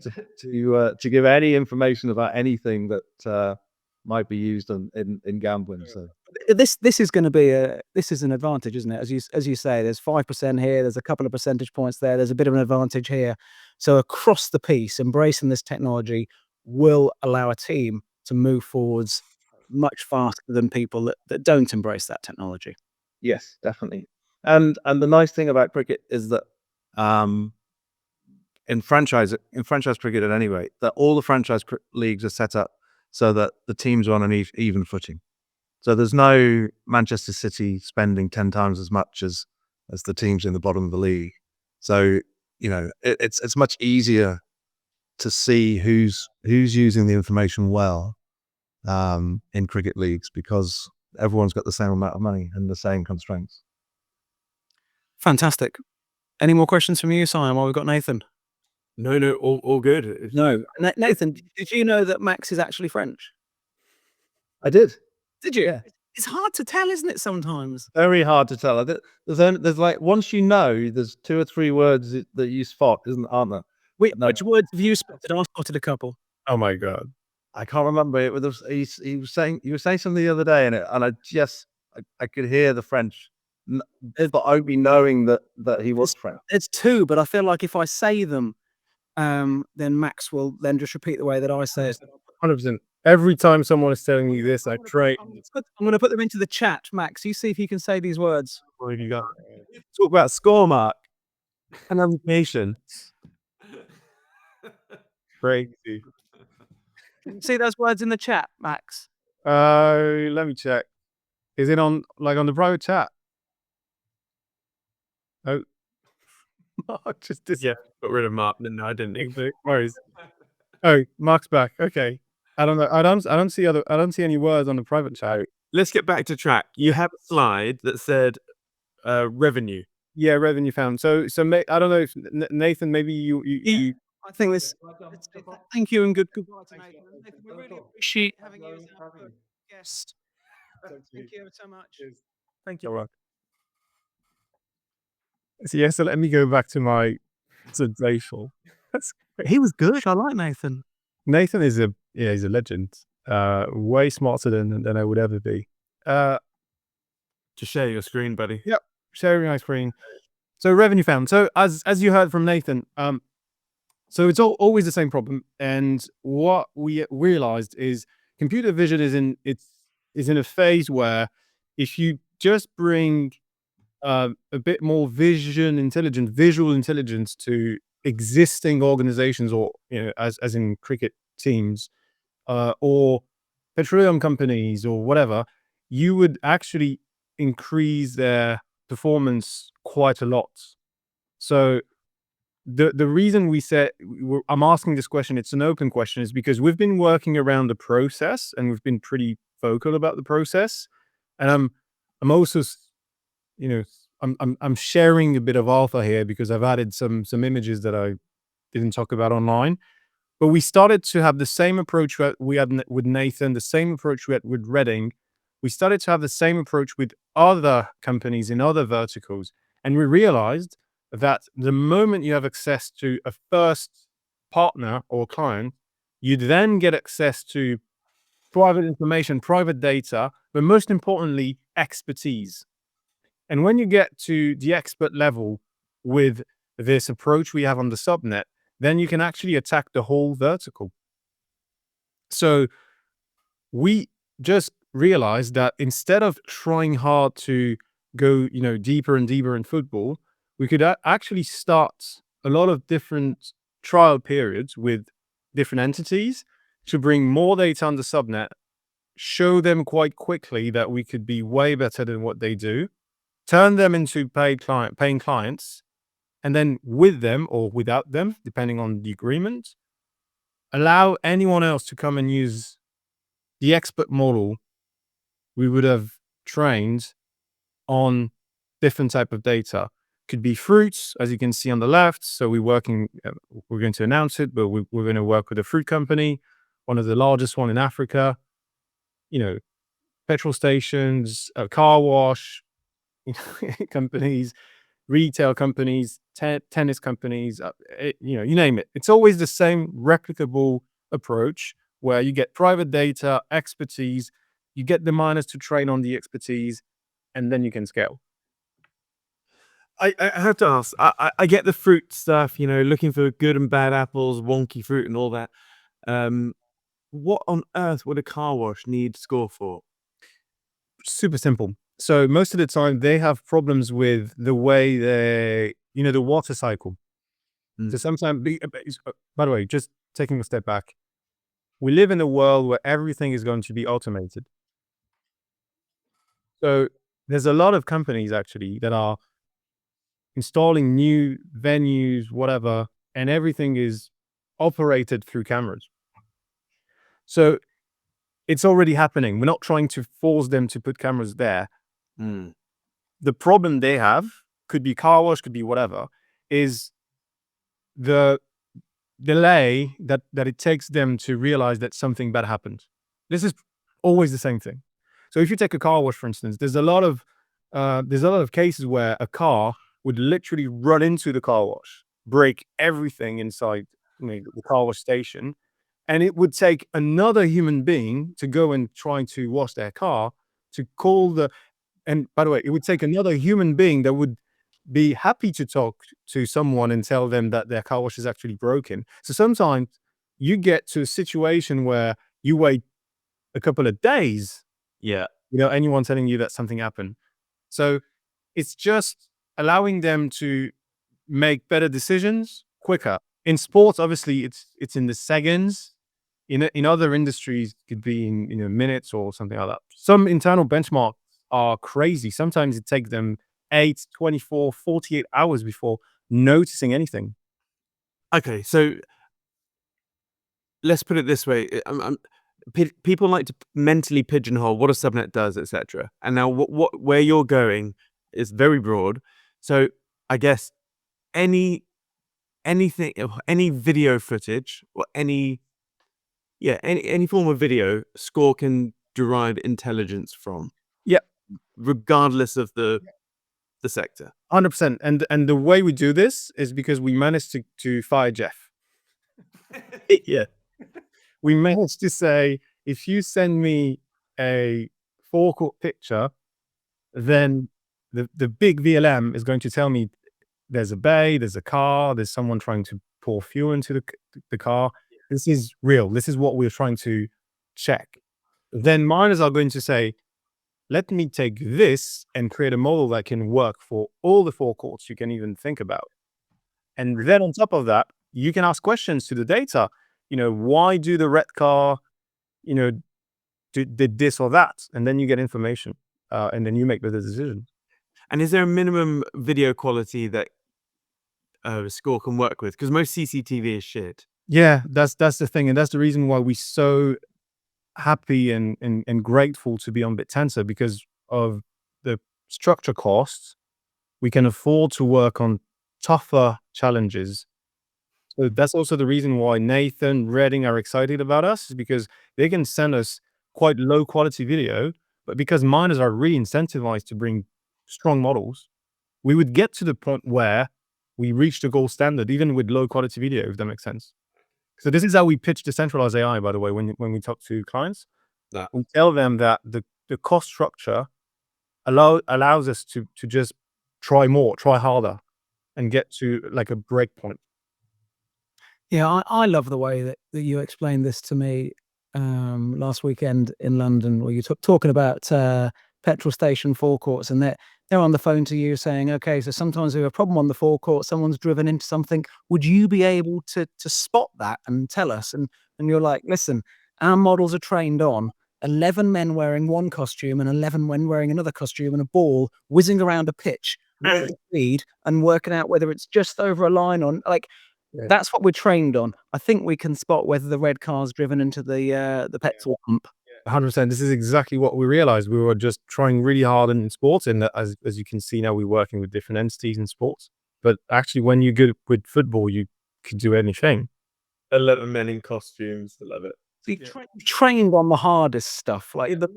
Speaker 4: to give any information about anything that might be used in gambling. So
Speaker 2: This is going to be an advantage, isn't it? As you say, there's 5% here, there's a couple of percentage points there, there's a bit of an advantage here. So across the piece, embracing this technology will allow a team to move forwards much faster than people that don't embrace that technology.
Speaker 4: yes, definitely. And the nice thing about cricket is that in franchise cricket at any rate, that all the franchise leagues are set up so that the teams are on an even footing. So there's no Manchester City spending 10 times as much as the teams in the bottom of the league. So it's much easier to see who's using the information well in cricket leagues, because everyone's got the same amount of money and the same constraints.
Speaker 2: Fantastic. Any more questions from you, Siam, while we've got Nathan?
Speaker 1: No, all good.
Speaker 2: No. Nathan, did you know that Max is actually French?
Speaker 4: I did.
Speaker 2: Did you?
Speaker 4: Yeah.
Speaker 2: It's hard to tell, isn't it, sometimes?
Speaker 4: Very hard to tell. There's like, once there's 2 or 3 words that you spot, aren't there?
Speaker 2: Which words have you spotted? I spotted a couple.
Speaker 3: Oh my God.
Speaker 4: I can't remember it. You were saying something the other day, and I could hear the French, but only knowing that he was French.
Speaker 2: It's 2, but I feel like if I say them, then Max will then just repeat the way that I say it.
Speaker 3: 100%. Every time someone is telling me this, I try.
Speaker 2: I'm going to put them into the chat, Max. You see if you can say these words.
Speaker 3: What have you got?
Speaker 1: Talk about score mark and navigation.
Speaker 3: Crazy.
Speaker 2: See those words in the chat, Max?
Speaker 3: Let me check. Is it on the private chat? Oh, Mark just
Speaker 1: Yeah, got rid of Mark. No, I didn't.
Speaker 3: worries. Oh, Mark's back. Okay. I don't know. I don't see any words on the private chat.
Speaker 1: Let's get back to track. You have a slide that said revenue.
Speaker 3: Yeah, revenue found. So I don't know if Nathan, maybe you.
Speaker 2: I think this. Thank you and goodbye to Nathan. Nathan, we really appreciate having you as our guest. Thank you so much.
Speaker 1: Thank you.
Speaker 3: So yeah, so let me go back to my presentation.
Speaker 2: He was good. I like Nathan.
Speaker 3: Nathan is he's a legend. Way smarter than I would ever be.
Speaker 1: Just share your screen, buddy.
Speaker 3: Yep, sharing my screen. So revenue found. So as you heard from Nathan, so it's always the same problem. And what we realized is computer vision is in a phase where if you just bring a bit more visual intelligence to existing organizations, or as in cricket teams, or petroleum companies or whatever, you would actually increase their performance quite a lot. So the reason I'm asking this question, it's an open question, is because we've been working around the process and we've been pretty vocal about the process. And I'm also, I'm sharing a bit of alpha here because I've added some images that I didn't talk about online. But we started to have the same approach we had with Nathan, the same approach we had with Reading. We started to have the same approach with other companies in other verticals. And we realized that the moment you have access to a first partner or client, you then get access to private information, private data, but most importantly, expertise. And when you get to the expert level with this approach we have on the subnet, then you can actually attack the whole vertical. So we just realized that instead of trying hard to go, deeper and deeper in football, we could actually start a lot of different trial periods with different entities to bring more data on the subnet, show them quite quickly that we could be way better than what they do, turn them into paying clients, and then with them or without them, depending on the agreement, allow anyone else to come and use the expert model we would have trained on different type of data. Could be fruits, as you can see on the left. So we're going to announce it, but we're going to work with a fruit company, one of the largest one in Africa, petrol stations, a car wash companies, retail companies, tennis companies, you name it. It's always the same replicable approach where you get private data, expertise, you get the miners to train on the expertise, and then you can scale.
Speaker 1: I have to ask, I get the fruit stuff, looking for good and bad apples, wonky fruit and all that. What on earth would a car wash need Score for?
Speaker 3: Super simple. So most of the time they have problems with the way the water cycle. So sometimes, by the way, just taking a step back, we live in a world where everything is going to be automated. So there's a lot of companies actually that are installing new venues, whatever, and everything is operated through cameras. So it's already happening. We're not trying to force them to put cameras there. The problem they have, could be car wash, could be whatever, is the delay that it takes them to realize that something bad happened. This is always the same thing. So if you take a car wash, for instance, there's a lot of cases where a car would literally run into the car wash, break everything inside the car wash station, and it would take another human being to go and try to wash their car to call and by the way, it would take another human being that would be happy to talk to someone and tell them that their car wash is actually broken. So sometimes you get to a situation where you wait a couple of days, anyone telling you that something happened. So it's just allowing them to make better decisions quicker. In sports, obviously, it's in the seconds. In other industries, it could be in minutes or something like that. Some internal benchmarks are crazy. Sometimes it takes them 8, 24, 48 hours before noticing anything.
Speaker 1: Okay, so let's put it this way. People like to mentally pigeonhole what a subnet does, etc. And now where you're going is very broad. So I guess anything, any video footage or any form of video, Score can derive intelligence from.
Speaker 3: Yeah.
Speaker 1: Regardless of the sector.
Speaker 3: 100%. And the way we do this is because we managed to fire Jeff.
Speaker 1: Yeah.
Speaker 3: We managed to say, if you send me a forecourt picture, then the big VLM is going to tell me there's a bay, there's a car, there's someone trying to pour fuel into the car. This is real. This is what we're trying to check. Then miners are going to say, let me take this and create a model that can work for all the forecourts you can even think about. And then on top of that, you can ask questions to the data. Why do the red car, did this or that? And then you get information, and then you make the decision.
Speaker 1: And is there a minimum video quality that Score can work with, because most CCTV is shit.
Speaker 3: Yeah, that's the thing, and that's the reason why we're so happy and grateful to be on Bittensor, because of the structure costs. We can afford to work on tougher challenges. So that's also the reason why Nathan, Redding are excited about us, is because they can send us quite low quality video, but because miners are really incentivized to bring strong models, we would get to the point where we reach the gold standard, even with low quality video, if that makes sense. So this is how we pitch decentralized AI, by the way, when we talk to clients.
Speaker 1: Yeah.
Speaker 3: We tell them that the cost structure allows us to just try more, try harder, and get to like a break point.
Speaker 2: Yeah, I love the way that you explained this to me last weekend in London, where you talking about petrol station forecourts, and they're on the phone to you saying, okay, so sometimes we have a problem on the forecourt, someone's driven into something. Would you be able to spot that and tell us? And you're like, listen, our models are trained on 11 men wearing one costume and 11 men wearing another costume and a ball whizzing around a pitch at speed and working out whether it's just over a line on, like,
Speaker 3: Yeah.
Speaker 2: that's what we're trained on. I think we can spot whether the red car's driven into the petrol pump.
Speaker 3: 100%. This is exactly what we realized. We were just trying really hard in sports, and as you can see now, we're working with different entities in sports. But actually, when you're good with football, you could do anything.
Speaker 1: 11 men in costumes. I love it.
Speaker 2: So you trained on the hardest stuff, like the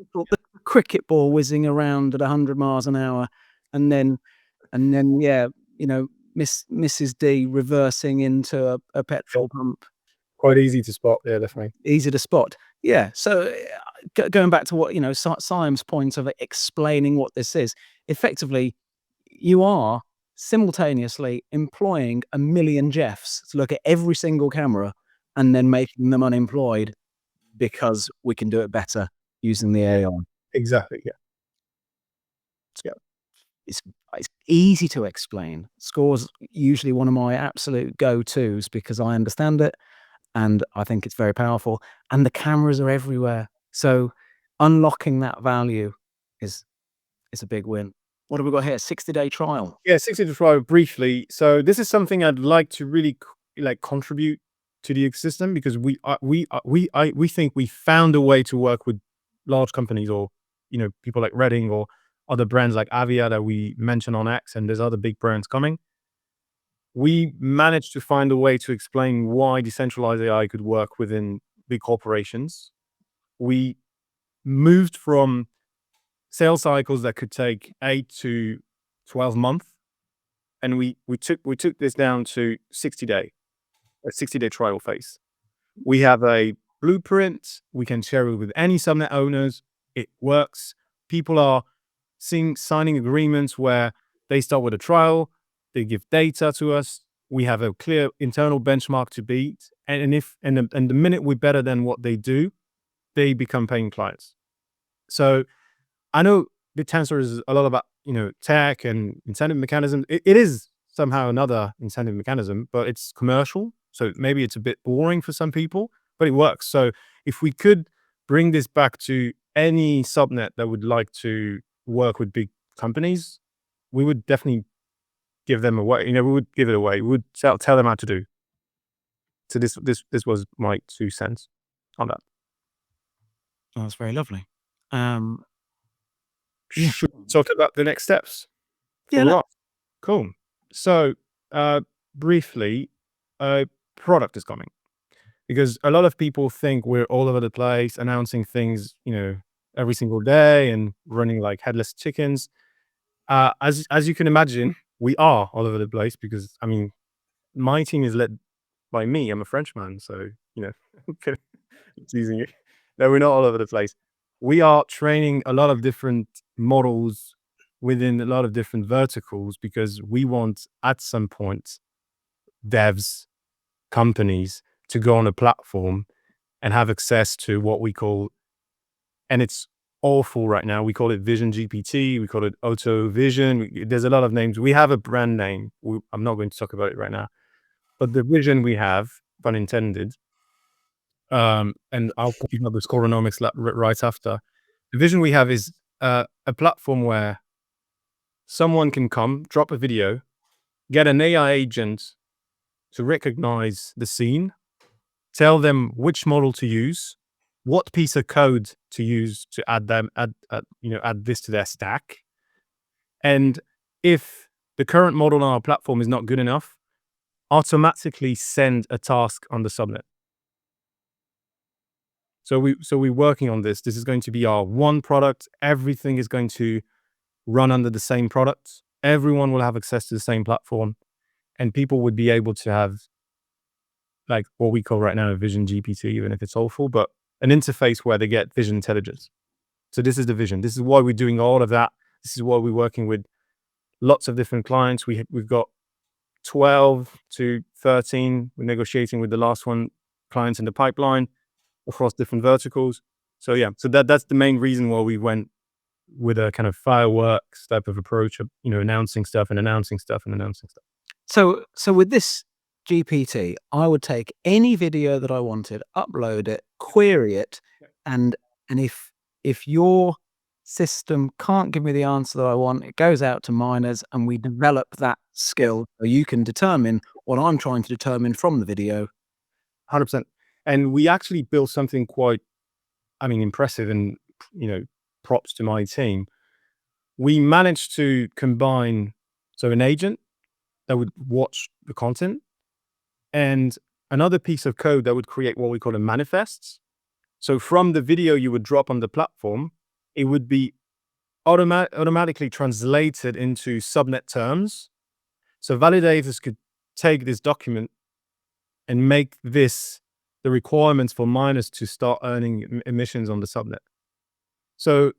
Speaker 2: cricket ball whizzing around at 100 miles an hour, and then yeah, you know, Mrs. D reversing into a petrol pump.
Speaker 3: Quite easy to spot. Yeah, definitely.
Speaker 2: Easy to spot. Yeah. So going back to what, you know, Siam's point of explaining what this is, effectively, you are simultaneously employing 1 million Jeffs to look at every single camera and then making them unemployed because we can do it better using the AI.
Speaker 3: Exactly. Yeah.
Speaker 2: It's easy to explain. Score's usually one of my absolute go-tos because I understand it and I think it's very powerful, and the cameras are everywhere. So unlocking that value is a big win. What have we got here? 60-day trial.
Speaker 3: Yeah, 60 to trial briefly. So this is something I'd like to really contribute to the ecosystem, because we think we found a way to work with large companies, or people like Redding or other brands like Avia that we mentioned on X, and there's other big brands coming. We managed to find a way to explain why decentralized AI could work within big corporations. We moved from sales cycles that could take 8 to 12 months, and we took this down to a 60-day trial phase. We have a blueprint. We can share it with any subnet owners. It works. People are signing agreements where they start with a trial, they give data to us, we have a clear internal benchmark to beat, and the minute we're better than what they do, they become paying clients. So I know Bittensor is a lot about tech and incentive mechanisms. It is somehow another incentive mechanism, but it's commercial, so maybe it's a bit boring for some people, but it works. So if we could bring this back to any subnet that would like to work with big companies, we would definitely give them away. We would give it away. We would tell them how to do. So this was my 2 cents on that.
Speaker 2: Oh, that's very lovely.
Speaker 3: Should we talk about the next steps?
Speaker 2: Yeah.
Speaker 3: Cool. So briefly, product is coming, because a lot of people think we're all over the place announcing things, every single day and running like headless chickens. As you can imagine, we are all over the place, because my team is led by me. I'm a Frenchman, so it's easy. No, we're not all over the place. We are training a lot of different models within a lot of different verticals, because we want at some point devs, companies to go on a platform and have access to what we call, and it's awful right now, we call it Vision GPT, we call it Auto Vision. There's a lot of names. We have a brand name. I'm not going to talk about it right now, but the vision we have, pun intended, and I'll put the scoronomics right after. The vision we have is a platform where someone can come, drop a video, get an AI agent to recognize the scene, tell them which model to use, what piece of code to use to add this to their stack. And if the current model on our platform is not good enough, automatically send a task on the subnet. So we're working on this. This is going to be our one product. Everything is going to run under the same product. Everyone will have access to the same platform, and people would be able to have like what we call right now a vision GPT, even if it's awful, but an interface where they get vision intelligence. So this is the vision. This is why we're doing all of that. This is why we're working with lots of different clients. We've got 12 to 13. We're negotiating with the last one clients in the pipeline across different verticals. So yeah, so that's the main reason why we went with a kind of fireworks type of approach of, announcing stuff and announcing stuff and announcing stuff.
Speaker 2: So with this GPT, I would take any video that I wanted, upload it, query it, and if your system can't give me the answer that I want, it goes out to miners and we develop that skill so you can determine what I'm trying to determine from the video.
Speaker 3: 100%. And we actually built something quite, impressive, and, props to my team. We managed to combine, an agent that would watch the content and another piece of code that would create what we call a manifests. So from the video you would drop on the platform, it would be automatically translated into subnet terms. So validators could take this document and make this the requirements for miners to start earning emissions on the subnet. So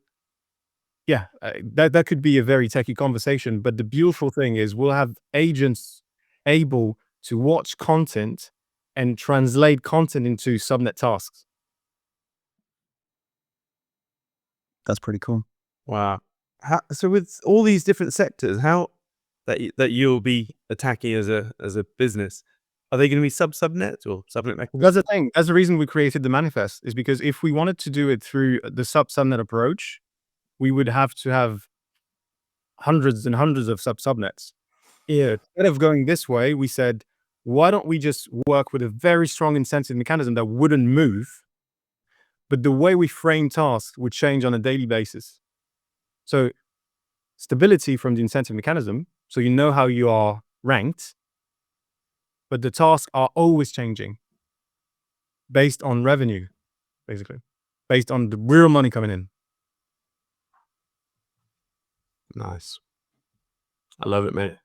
Speaker 3: yeah, that could be a very techy conversation, but the beautiful thing is we'll have agents able to watch content and translate content into subnet tasks.
Speaker 2: That's pretty cool.
Speaker 1: Wow. So with all these different sectors, how that you'll be attacking as a business, are they going to be subnets or subnet mechanisms?
Speaker 3: That's the thing. That's the reason we created the manifest, is because if we wanted to do it through the subnet approach, we would have to have hundreds and hundreds of subnets. Yeah. Instead of going this way, we said, why don't we just work with a very strong incentive mechanism that wouldn't move, but the way we frame tasks would change on a daily basis. So stability from the incentive mechanism, so you know how you are ranked, but the tasks are always changing based on revenue, basically, based on the real money coming in.
Speaker 1: Nice. I love it, mate.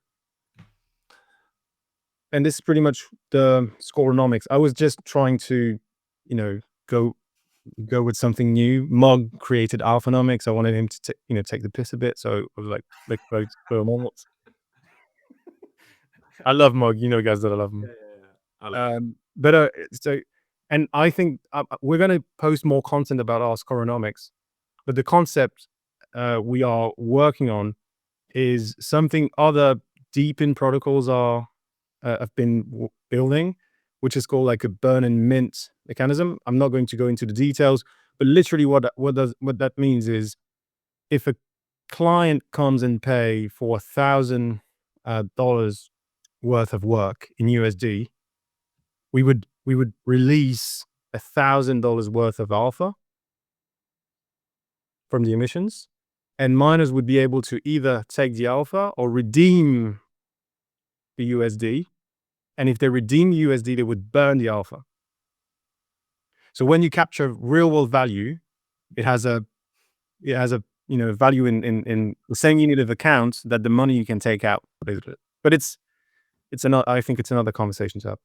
Speaker 3: And this is pretty much the scoronomics. I was just trying to, go with something new. Mog created alphanomics. I wanted him to take the piss a bit. So I was like, let's go more. I love Mog. You know, guys, that I love him. Yeah. And I think we're going to post more content about our scoronomics, but the concept we are working on is something other deep in protocols have been building, which is called like a burn and mint mechanism. I'm not going to go into the details, but literally what that means is if a client comes and pay for $1,000 worth of work in USD, we would release $1,000 worth of alpha from the emissions, and miners would be able to either take the alpha or redeem the USD. And if they redeem the USD, they would burn the alpha. So when you capture real world value, it has a value in the same unit of account that the money you can take out, basically. But I think it's another conversation to have.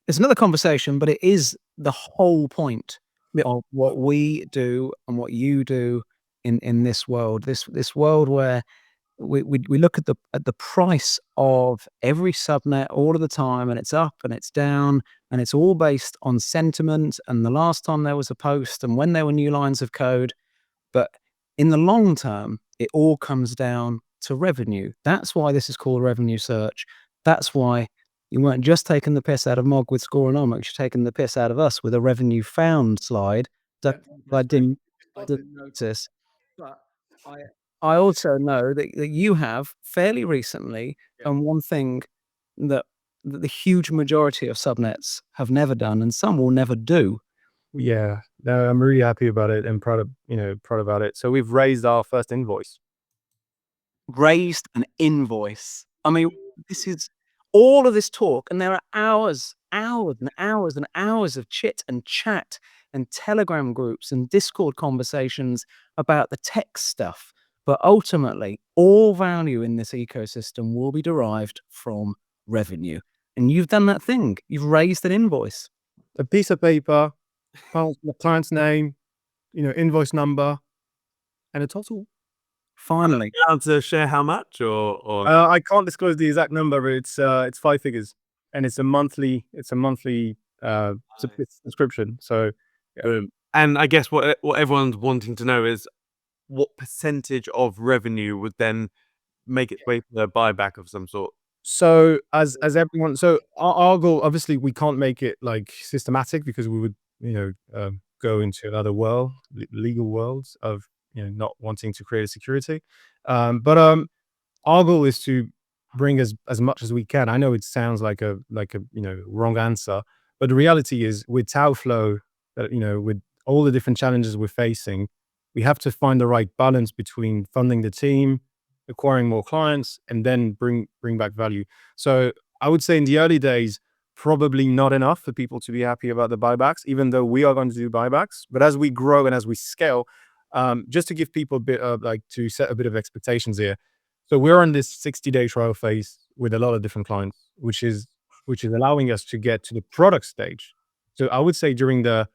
Speaker 2: It's another conversation, but it is the whole point of what we do and what you do in this world. This world where we look at the price of every subnet all of the time, and it's up and it's down, and it's all based on sentiment and the last time there was a post and when there were new lines of code. But in the long term, it all comes down to revenue. That's why this is called revenue search. That's why you weren't just taking the piss out of Mog with scoronomics, you're taking the piss out of us with a revenue found slide that I didn't notice. But I also know that you have fairly recently, and one thing that that the huge majority of subnets have never done, and some will never do.
Speaker 3: Yeah, no, I'm really happy about it and proud about it. So we've raised our first invoice.
Speaker 2: Raised an invoice. I mean, this is all of this talk, and there are hours and hours of chit and chat and Telegram groups and Discord conversations about the tech stuff. But ultimately, all value in this ecosystem will be derived from revenue. And you've done that thing. You've raised an invoice.
Speaker 3: A piece of paper, client's name, invoice number, and a total.
Speaker 2: Finally.
Speaker 1: You allowed to share how much or
Speaker 3: I can't disclose the exact number, but it's 5 figures, and it's a monthly subscription. So
Speaker 1: and I guess what everyone's wanting to know is what percentage of revenue would then make its way to a buyback of some sort.
Speaker 3: So as everyone, so our goal, obviously, we can't make it like systematic because we would, go into another world, legal worlds of not wanting to create a security. But our goal is to bring as much as we can. I know it sounds like a wrong answer, but the reality is with Taoflow, with all the different challenges we're facing, we have to find the right balance between funding the team, acquiring more clients, and then bring back value. So I would say in the early days, probably not enough for people to be happy about the buybacks, even though we are going to do buybacks. But as we grow and as we scale, just to give people a bit of to set a bit of expectations here. So we're on this 60-day trial phase with a lot of different clients, which is allowing us to get to the product stage. So I would say during the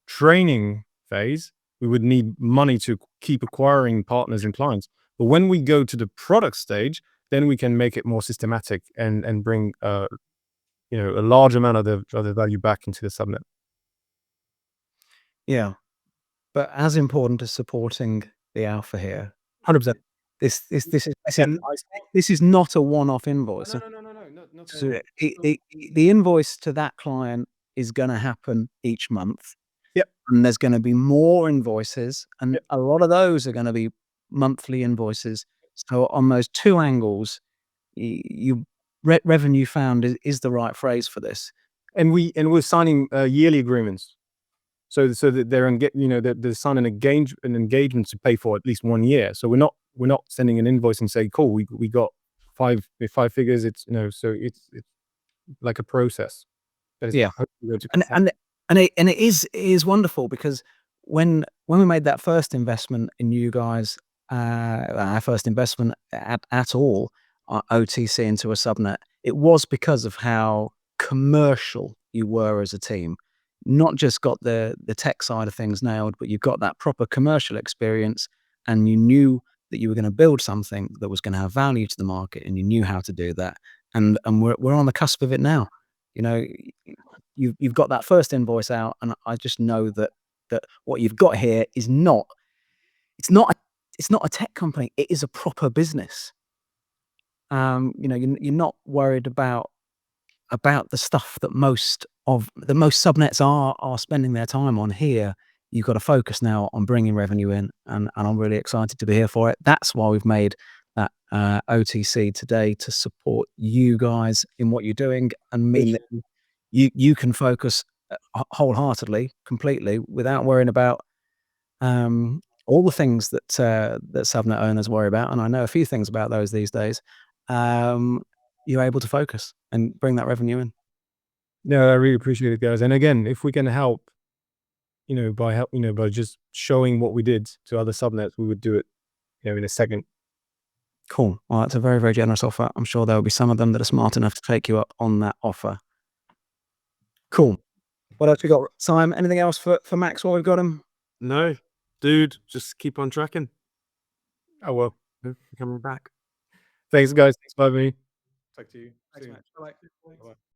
Speaker 3: training phase, we would need money to keep acquiring partners and clients. But when we go to the product stage, then we can make it more systematic and bring a large amount of the value back into the subnet.
Speaker 2: Yeah. But as important as supporting the alpha here,
Speaker 3: 100%.
Speaker 2: this is not a one-off invoice.
Speaker 3: No.
Speaker 2: So the invoice to that client is going to happen each month.
Speaker 3: Yep.
Speaker 2: And there's going to be more invoices, and
Speaker 3: Yep.
Speaker 2: a lot of those are going to be monthly invoices. So on those two angles, revenue found is the right phrase for this.
Speaker 3: And we're signing yearly agreements. So that they're signing an engagement to pay for at least 1 year. So we're not sending an invoice and say, cool, we got five figures. It's so it's like a process.
Speaker 2: Yeah. And it is wonderful because when we made that first investment in you guys, our first investment at all, OTC into a subnet, it was because of how commercial you were as a team. Not just got the tech side of things nailed, but you got that proper commercial experience, and you knew that you were going to build something that was going to have value to the market, and you knew how to do that. And we're on the cusp of it now. You've got that first invoice out, and I just know that what you've got here is not a tech company. It is a proper business. You're not worried about the stuff that most subnets are spending their time on here. You've got to focus now on bringing revenue in, and I'm really excited to be here for it. That's why we've made that OTC today, to support you guys in what you're doing and mean that you can focus wholeheartedly, completely, without worrying about all the things that subnet owners worry about. And I know a few things about those these days. You're able to focus and bring that revenue in.
Speaker 3: No, I really appreciate it, guys. And again, if we can help, by just showing what we did to other subnets, we would do it, in a second.
Speaker 2: Cool. Well, that's a very, very generous offer. I'm sure there will be some of them that are smart enough to take you up on that offer. Cool. What else we got? Siam, anything else for Max while we've got him?
Speaker 1: No, dude, just keep on tracking.
Speaker 3: Oh, well.
Speaker 1: Coming back.
Speaker 3: Thanks, guys. Thanks for having me. Talk to you soon.
Speaker 2: Thanks, Max. Bye.